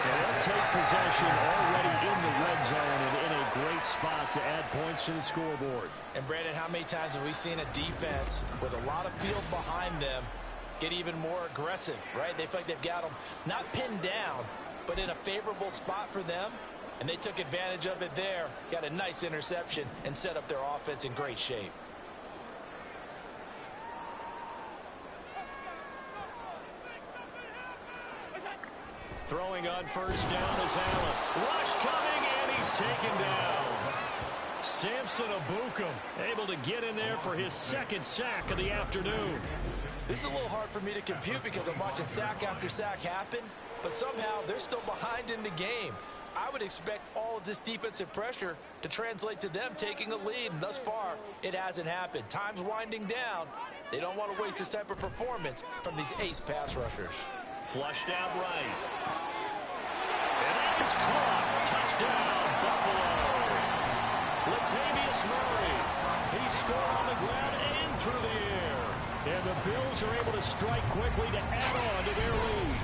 And they'll take possession already in the red zone and in a great spot to add points to the scoreboard. And, Brandon, how many times have we seen a defense with a lot of field behind them get even more aggressive, right? They feel like they've got them not pinned down, but in a favorable spot for them. And they took advantage of it there, got a nice interception, and set up their offense in great shape. Throwing on 1st down is Allen. Rush coming, and he's taken down. Samson Abukum able to get in there for his 2nd sack of the afternoon. This is a little hard for me to compute because I'm watching sack after sack happen, but somehow they're still behind in the game. I would expect all of this defensive pressure to translate to them taking a lead, and thus far, it hasn't happened. Time's winding down. They don't want to waste this type of performance from these ace pass rushers. Flushed out right. And that is caught. Touchdown, Buffalo. Latavius Murray. He scored on the ground and through the air. And the Bills are able to strike quickly to add on to their lead.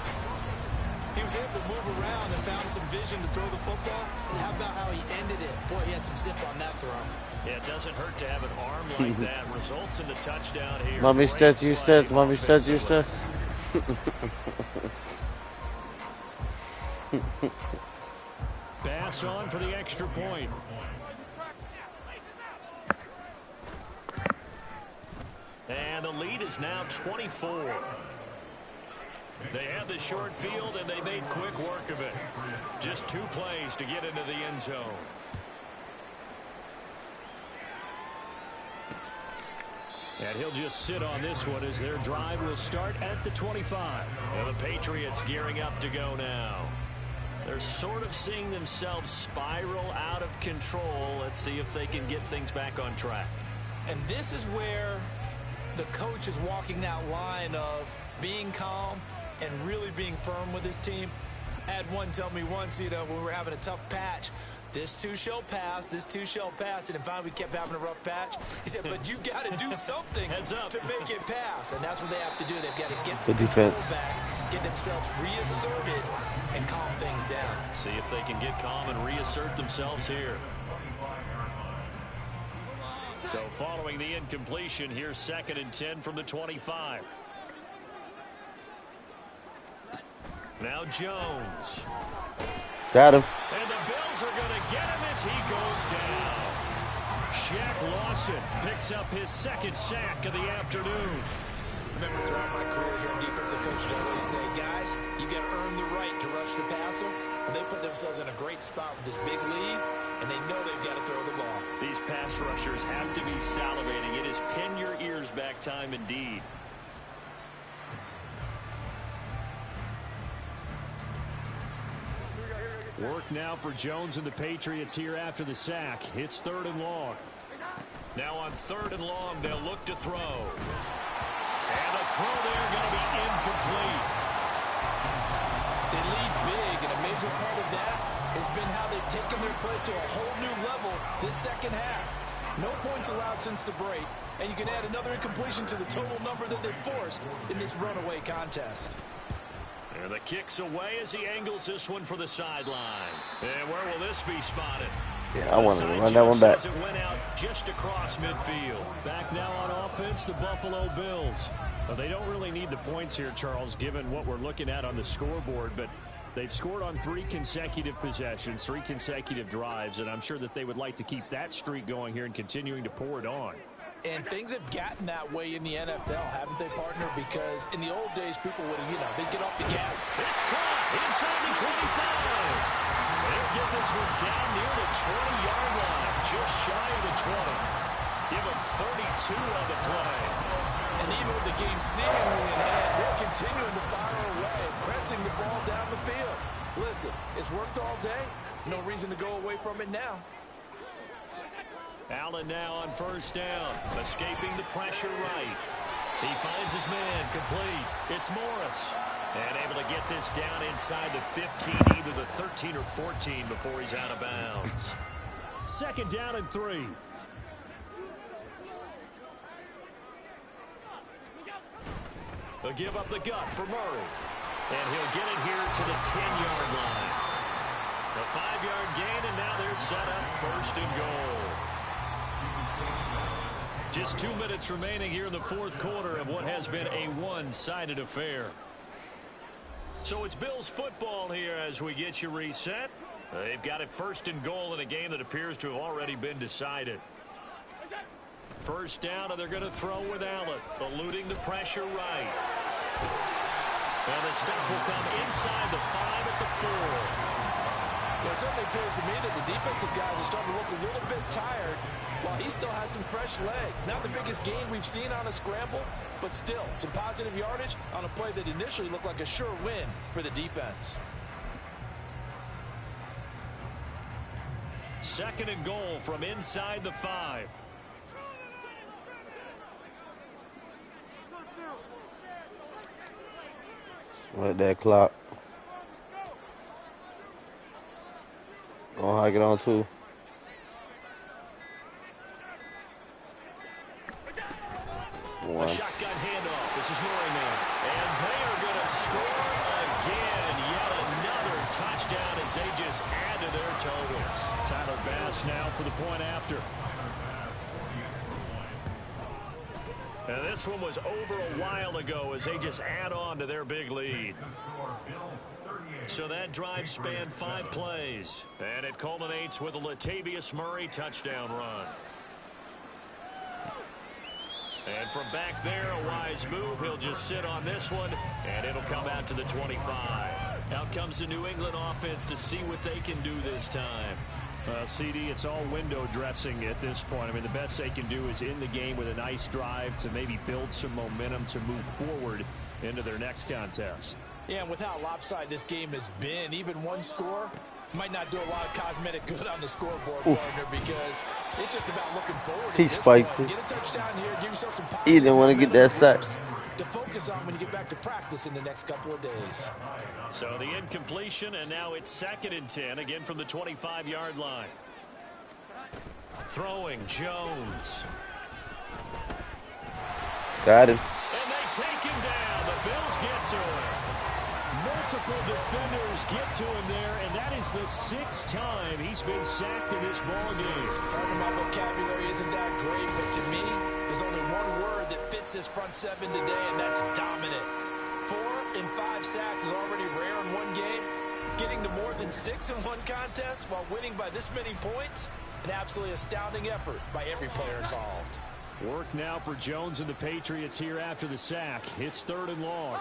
He was able to move around and found some vision to throw the football. And how about how he ended it? Boy, he had some zip on that throw. Yeah, it doesn't hurt to have an arm like that. Results in the touchdown here. Mommy stats, you stats. Mommy stats, you stats. Bass on for the extra point. And the lead is now 24. They had the short field, and they made quick work of it. Just 2 plays to get into the end zone. And he'll just sit on this one as their drive will start at the 25. And the Patriots gearing up to go now. They're sort of seeing themselves spiral out of control. Let's see if they can get things back on track. And this is where the coach is walking that line of being calm and really being firm with his team. I had one tell me once, when we were having a tough patch, this too shall pass, this too shall pass. And finally we kept having a rough patch. He said, but you got to do something to make it pass. And that's what they have to do. They've got to get some control back, get themselves reasserted, and calm things down. See if they can get calm and reassert themselves here. So following the incompletion, here's 2nd and 10 from the 25. Now Jones. Got him. And the Bills are going to get him as he goes down. Shaq Lawson picks up his 2nd sack of the afternoon. I remember throughout my career here in defensive coach, I always say, guys, you got to earn the right to rush the passer. And they put themselves in a great spot with this big lead, and they know they've got to throw the ball. These pass rushers have to be salivating. It is pin your ears back time indeed. Work now for Jones and the Patriots here after the sack. It's 3rd and long. Now on 3rd and long, they'll look to throw. And the throw there going to be incomplete. They lead big, and a major part of that has been how they've taken their play to a whole new level this second half. No points allowed since the break, and you can add another incompletion to the total number that they've forced in this runaway contest. And the kick's away as he angles this one for the sideline. And where will this be spotted? Yeah, I wanted to run that one back. It went out just across midfield. Back now on offense, the Buffalo Bills. Well, they don't really need the points here, Charles, given what we're looking at on the scoreboard, but they've scored on 3 consecutive possessions, 3 consecutive drives, and I'm sure that they would like to keep that streak going here and continuing to pour it on. And things have gotten that way in the NFL, haven't they, partner? Because in the old days, people would, they'd get off the gap. It's caught inside the 25. They'll get this one down near the 20-yard line, just shy of the 20. Give them 32 on the play. And even with the game seemingly in hand, they're continuing to fire away, pressing the ball down the field. Listen, it's worked all day. No reason to go away from it now. Allen now on first down, escaping the pressure right. He finds his man, complete. It's Morris. And able to get this down inside the 15, either the 13 or 14 before he's out of bounds. 2nd down and 3. They'll give up the gut for Murray. And he'll get it here to the 10-yard line. A 5-yard gain, and now they're set up 1st and goal. Just 2 minutes remaining here in the 4th quarter of what has been a one-sided affair. So it's Bills football here as we get you reset. They've got it 1st and goal in a game that appears to have already been decided. 1st down, and they're going to throw with Allen, eluding the pressure right. And the stop will come inside the 5 at the 4. Well, it certainly appears to me that the defensive guys are starting to look a little bit tired while he still has some fresh legs. Not the biggest gain we've seen on a scramble, but still some positive yardage on a play that initially looked like a sure win for the defense. 2nd and goal from inside the 5. Let that clock. Oh, I get on too. A shotgun handoff. This is Murray now. And they are going to score again. Yet another touchdown as they just add to their totals. Tyler Bass now for the point after. And this one was over a while ago as they just add on to their big lead. So that drive spanned 5 plays. And it culminates with a Latavius Murray touchdown run. And from back there, a wise move. He'll just sit on this one, and it'll come out to the 25. Out comes the New England offense to see what they can do this time. CD, it's all window dressing at this point. I mean, the best they can do is end the game with a nice drive to maybe build some momentum to move forward into their next contest. Yeah, and with how lopsided this game has been, even one score might not do a lot of cosmetic good on the scoreboard, partner, because it's just about looking forward. He's spiteful. Get a touchdown here, give yourself some he didn't want to get that sack to focus on when you get back to practice in the next couple of days. So the incompletion, and now it's 2nd and 10, again from the 25-yard line. Throwing Jones. Got him. And they take him down. The Bills get to him. Multiple defenders get to him there, and that is the 6th time he's been sacked in this ball game. Part of my vocabulary isn't that great, but to me, there's only one word that fits this front 7 today, and that's dominant. 4 and 5 sacks is already rare in one game. Getting to more than 6 in one contest while winning by this many points, an absolutely astounding effort by every player involved. Work now for Jones and the Patriots here after the sack. It's 3rd and long.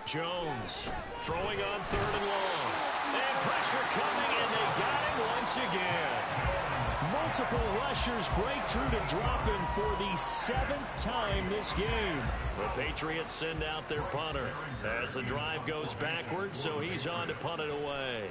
Jones throwing on 3rd and long. And pressure coming, and they got him once again. Multiple rushers break through to drop him for the 7th time this game. The Patriots send out their punter as the drive goes backwards, so he's on to punt it away.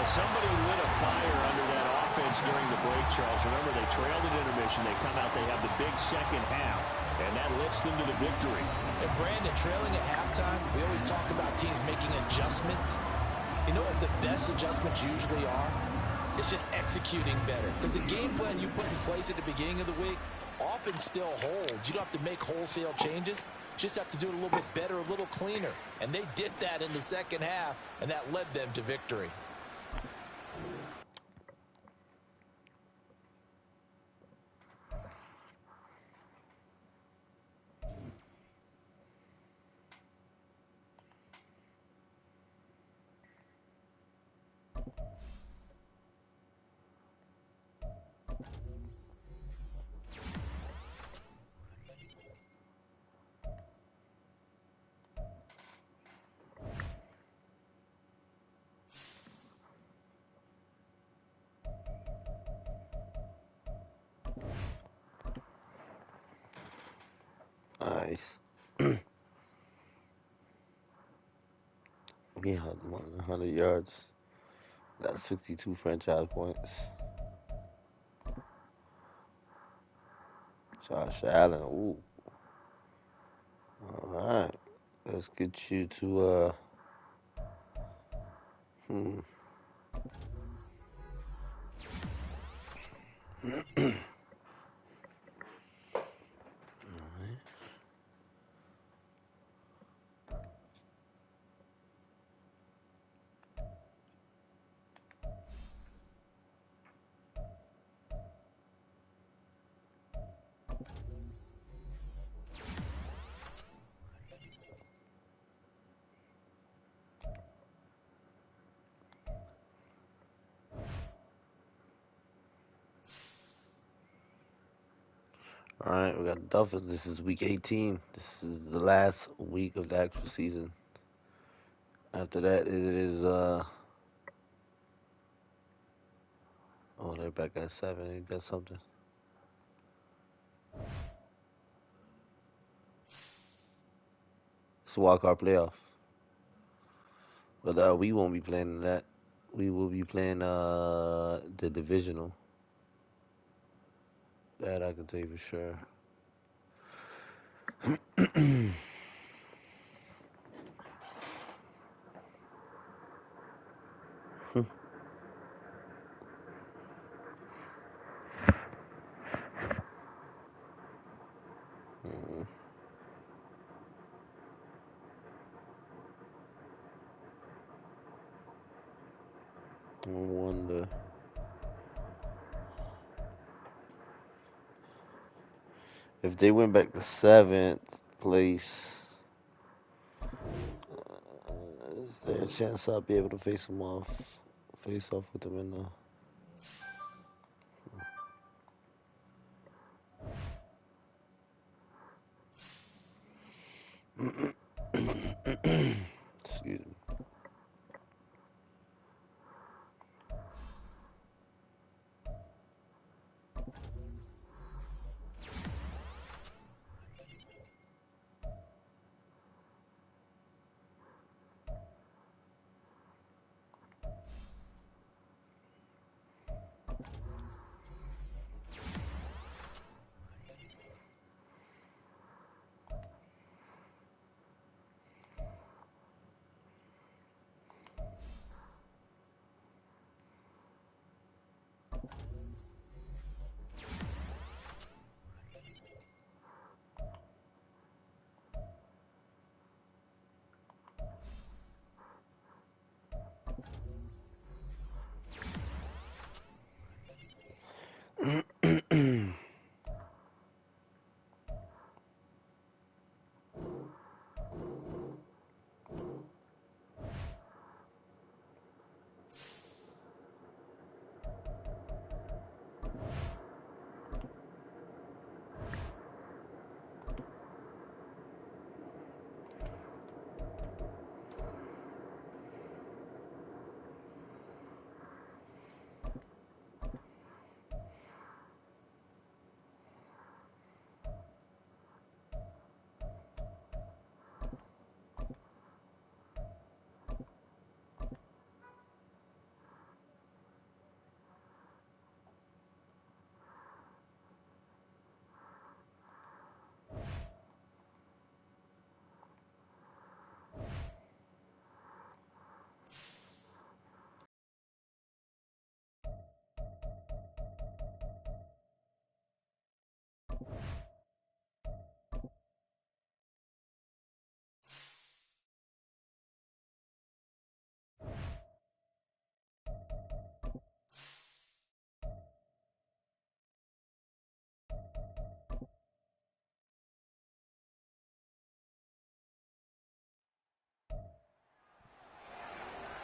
Somebody lit a fire under that offense during the break, Charles. Remember, they trailed at intermission. They come out, they have the big second half, and that lifts them to the victory. And Brandon, trailing at halftime, we always talk about teams making adjustments. You know what the best adjustments usually are? It's just executing better. Because the game plan you put in place at the beginning of the week often still holds. You don't have to make wholesale changes. You just have to do it a little bit better, a little cleaner. And they did that in the second half, and that led them to victory. Nice. Yeah, 100 yards. Got 62 franchise points. Josh Allen. Ooh. All right. Let's get you to hmm. All right, we got the Dolphins. This is week 18. This is the last week of the actual season. After that, it is oh, they're back at 7. Ain't that something? It's a wild card playoff. But we won't be playing that. We will be playing the divisional. That I can tell you for sure. I wonder. If they went back to 7th place, is there a chance I'll be able to face off with them in the excuse me.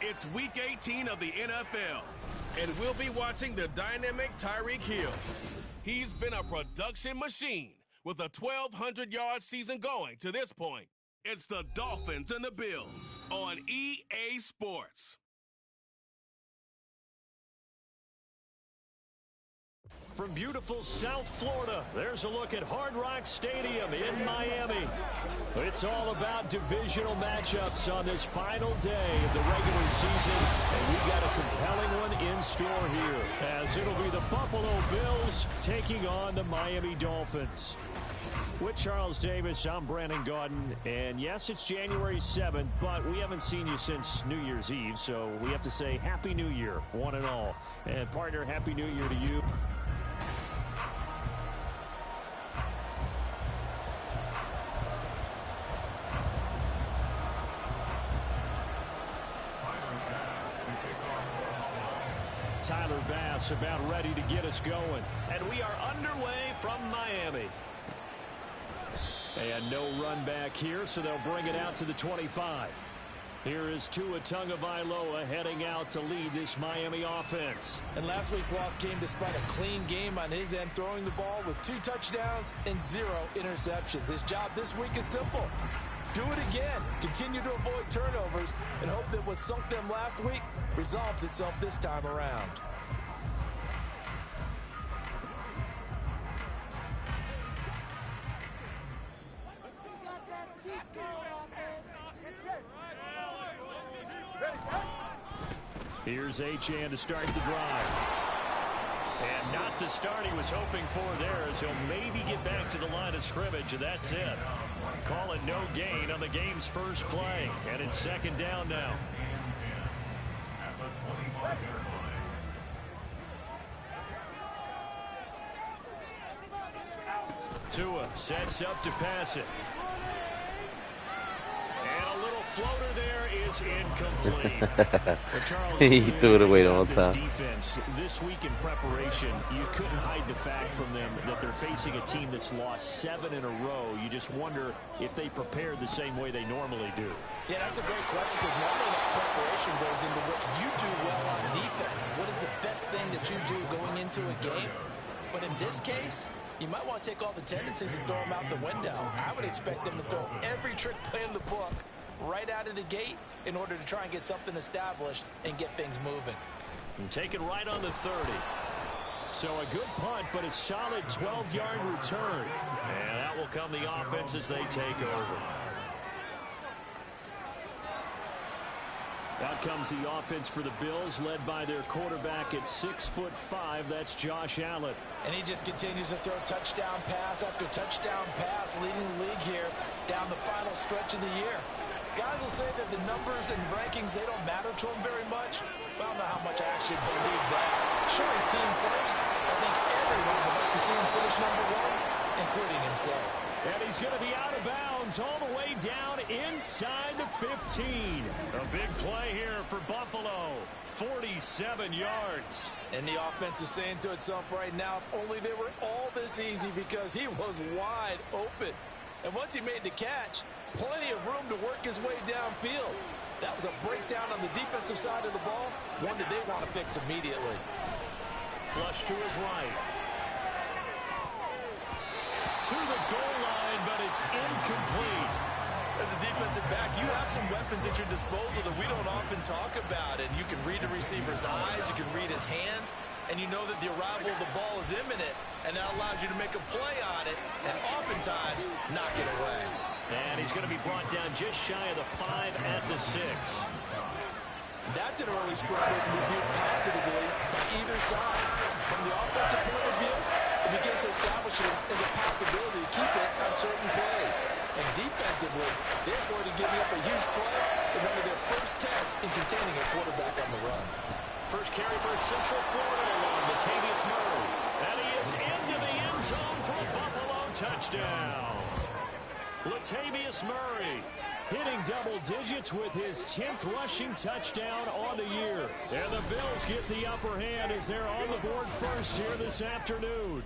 It's Week 18 of the NFL, and we'll be watching the dynamic Tyreek Hill. He's been a production machine with a 1,200-yard season going to this point. It's the Dolphins and the Bills on EA Sports. From beautiful South Florida, there's a look at Hard Rock Stadium in Miami. It's all about divisional matchups on this final day of the regular season, and we've got a compelling one in store here, as it'll be the Buffalo Bills taking on the Miami Dolphins. With Charles Davis, I'm Brandon Gaudin, and yes, it's January 7th, but we haven't seen you since New Year's Eve, so we have to say Happy New Year, one and all. And partner, Happy New Year to you. Tyler Bass about ready to get us going. And we are underway from Miami. And no run back here, so they'll bring it out to the 25. Here is Tua Tagovailoa heading out to lead this Miami offense. And last week's loss came despite a clean game on his end, throwing the ball with 2 touchdowns and 0 interceptions. His job this week is simple. Do it again. Continue to avoid turnovers and hope that what sunk them last week resolves itself this time around. Here's Achane to start the drive. And not the start he was hoping for there, as he'll maybe get back to the line of scrimmage, and that's it. Call it no gain on the game's first play, and it's second down now. Tua sets up to pass it. And a little floater there is incomplete. Well, Charles, He threw it away the whole time. Defense, this week in preparation, you couldn't hide the fact from them that they're facing a team that's lost 7 in a row. You just wonder if they prepared the same way they normally do. Yeah, that's a great question, because normally that preparation goes into what you do well on defense. What is the best thing that you do going into a game? But in this case, you might want to take all the tendencies and throw them out the window. I would expect them to throw every trick play in the book right out of the gate in order to try and get something established and get things moving. And take it right on the 30. So a good punt, but a solid 12-yard return. And that will come the offense as they take over. Out comes the offense for the Bills, led by their quarterback at 6'5". That's Josh Allen. And he just continues to throw touchdown pass after touchdown pass, leading the league here down the final stretch of the year. Guys will say that the numbers and rankings, they don't matter to him very much. But I don't know how much I actually believe that. Sure, his team first. I think everyone would like to see him finish #1, including himself. And he's going to be out of bounds all the way down inside the 15. A big play here for Buffalo. 47 yards. And the offense is saying to itself right now, if only they were all this easy, because he was wide open. And once he made the catch, plenty of room to work his way downfield. That was a breakdown on the defensive side of the ball, one that they want to fix immediately. Flush to his right. To the goal line, but it's incomplete. As a defensive back, you have some weapons at your disposal that we don't often talk about. And you can read the receiver's eyes, you can read his hands, and you know that the arrival of the ball is imminent, and that allows you to make a play on it and oftentimes knock it away. And he's going to be brought down just shy of the 5 at the 6. That's an early score that can be viewed positively by either side. From the offensive point of view, it begins to establish it as a possibility to keep it on certain plays. And defensively, they're going to give you up a huge play in one of their first tests in containing a quarterback on the run. First carry for Central Florida along Latavius Murray. And he is into the end zone for a Buffalo touchdown. Latavius Murray hitting double digits with his 10th rushing touchdown on the year. And the Bills get the upper hand as they're on the board first here this afternoon.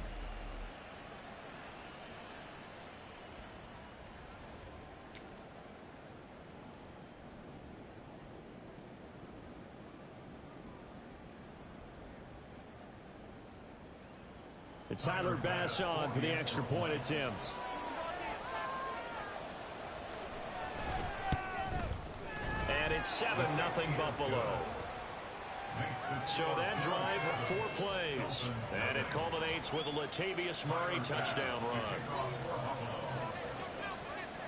And Tyler Bass on for the extra point attempt. And it's 7-0 Buffalo. So that drive, 4 plays. And it culminates with a Latavius Murray touchdown run.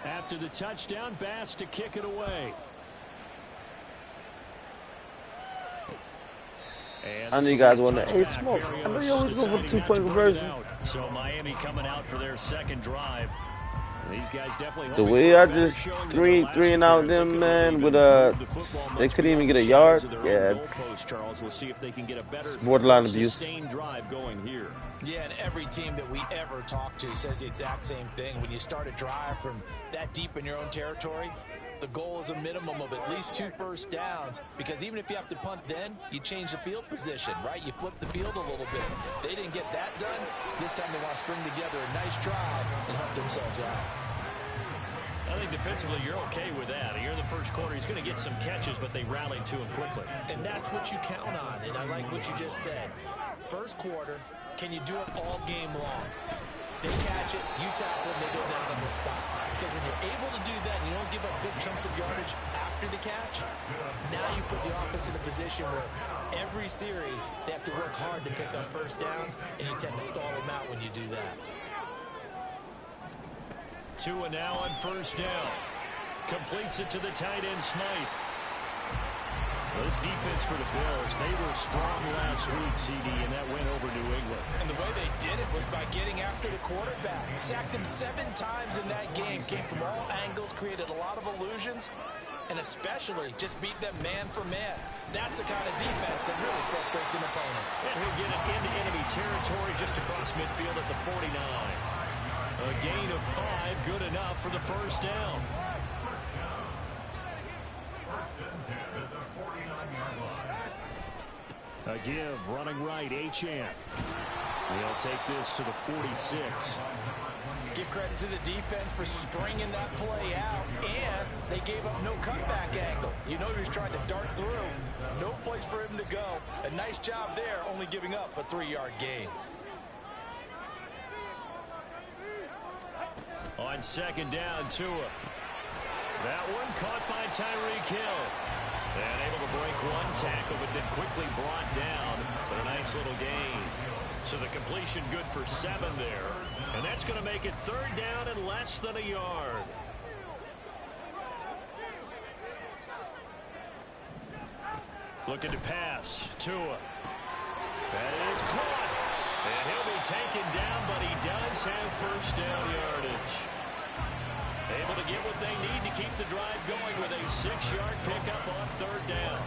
After the touchdown, Bass to kick it away. I know you guys want to, hey, Smoke, I know you always go for 2-point conversion. So Miami coming out for their second drive. These guys definitely the way I just three and out them, man, with they couldn't even get a yard. Yeah, it's borderline abuse. Drive going here. Yeah, and every team that we ever talk to says the exact same thing. When you start a drive from that deep in your own territory, the goal is a minimum of at least 2 first downs, because even if you have to punt then, you change the field position, right? You flip the field a little bit. They didn't get that done. This time they want to string together a nice drive and help themselves out. I think defensively you're okay with that. Here in the first quarter, he's going to get some catches, but they rallied to him quickly. And that's what you count on, and I like what you just said. First quarter, can you do it all game long? They catch it, you tackle, and they go down on the spot. Because when you're able to do that, and you don't give up big chunks of yardage after the catch, now you put the offense in a position where every series they have to work hard to pick up first downs, and you tend to stall them out when you do that. Tua now on first down. Completes it to the tight end, Smythe. Well, this defense for the Bills, they were strong last week, CD, and that went over New England. And the way they did it was by getting after the quarterback. Sacked him 7 times in that game. Came from all angles, created a lot of illusions, and especially just beat them man for man. That's the kind of defense that really frustrates an opponent. And he'll get it into enemy territory just across midfield at the 49. A gain of 5, good enough for the first down. A give, running right, Achane. He'll take this to the 46. Give credit to the defense for stringing that play out, and they gave up no cutback angle. You know he was trying to dart through. No place for him to go. A nice job there, only giving up a 3-yard gain. On second down, Tua. That one caught by Tyreek Hill. And able to break one tackle, but then quickly brought down. But a nice little gain. So the completion good for 7 there. And that's going to make it 3rd down and less than a yard. Looking to pass. Tua. That is caught. And he'll be taken down, but he does have first down yardage. Able to get what they need to keep the drive going with a 6-yard pickup on 3rd down.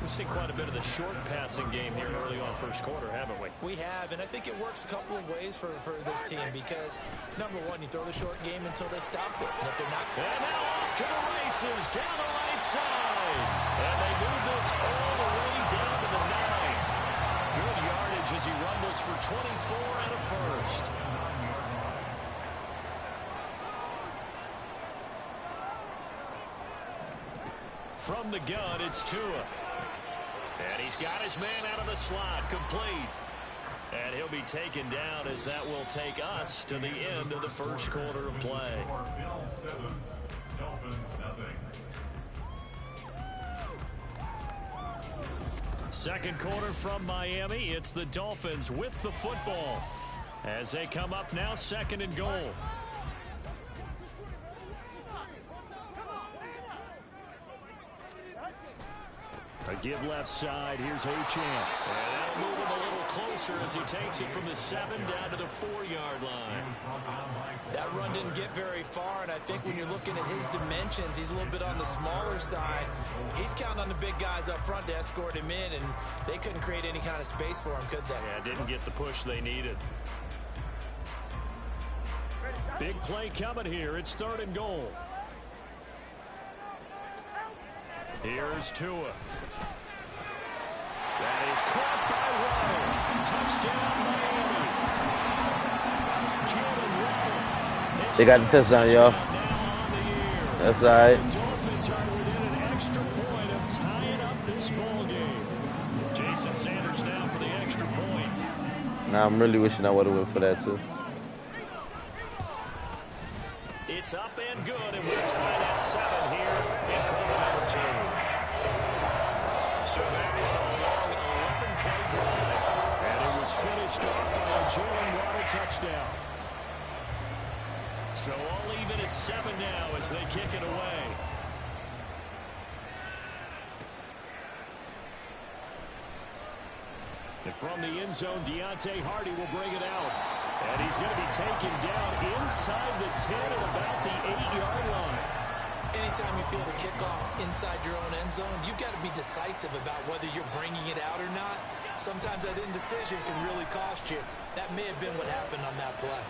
We've seen quite a bit of the short passing game here early on first quarter, haven't we? We have, and I think it works a couple of ways for this team because, number one, you throw the short game until they stop it. And if they're not... And now off to the races, down the right side. And they move this all the way down to the 9. Good yardage as he rumbles for 24 and a first. From the gun, it's Tua. And he's got his man out of the slot, complete. And he'll be taken down as that will take us to the end of the first quarter of play. Second quarter from Miami, it's the Dolphins with the football as they come up now 2nd and goal. A give left side. Here's Achane. And that'll move him a little closer as he takes it from the 7 down to the 4-yard line. That run didn't get very far, and I think when you're looking at his dimensions, he's a little bit on the smaller side. He's counting on the big guys up front to escort him in, and they couldn't create any kind of space for him, could they? Yeah, didn't get the push they needed. Big play coming here. It's 3rd and goal. Here's Tua. That is caught by Rowe. Touchdown, Miami. They got the touchdown, y'all. That's all right. The Dolphins are within an extra point of tying up this ball game. Jason Sanders now for the extra point. Now I'm really wishing I would have went for that too. It's up and good, and we're tied at 7 here in quarter number 2. So there you go, a long 11-play drive. And it was finished off by a Jalen Waddle touchdown. So all even at 7 now as they kick it away. And from the end zone, Deontay Hardy will bring it out. And he's going to be taken down inside the 10 at about the 8-yard line. Anytime you feel the kickoff inside your own end zone, you've got to be decisive about whether you're bringing it out or not. Sometimes that indecision can really cost you. That may have been what happened on that play.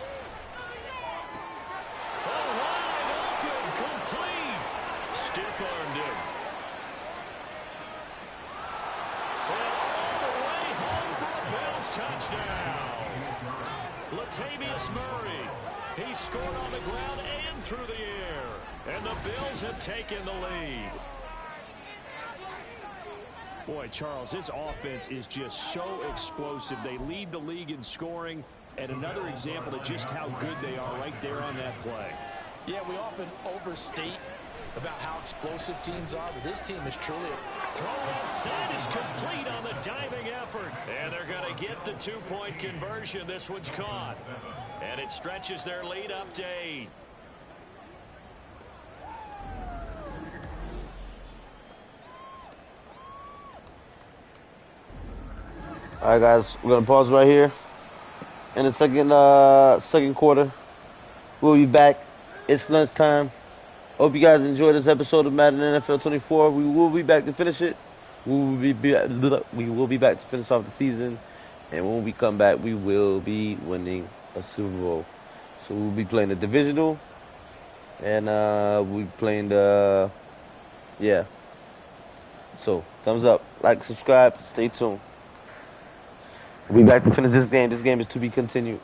Oh, wide open, complete. Stiff-armed him. And all the way home for a Bills touchdown. Latavius Murray. He scored on the ground and through the air. And the Bills have taken the lead. Boy, Charles, this offense is just so explosive. They lead the league in scoring. And another example of just how good they are right there on that play. Yeah, we often overstate about how explosive teams are, but this team is truly throw well set is complete on the diving effort. And they're going to get the 2-point conversion. This one's caught. And it stretches their lead up to 8. All right, guys, we're gonna pause right here. In the second quarter, we'll be back. It's lunchtime. Hope you guys enjoyed this episode of Madden NFL 24. We will be back to finish it. We will be back to finish off the season, and when we come back, we will be winning a Super Bowl. So we'll be playing the divisional, and we'll be playing the So thumbs up, like, subscribe, stay tuned. We'll be back to finish this game. This game is to be continued.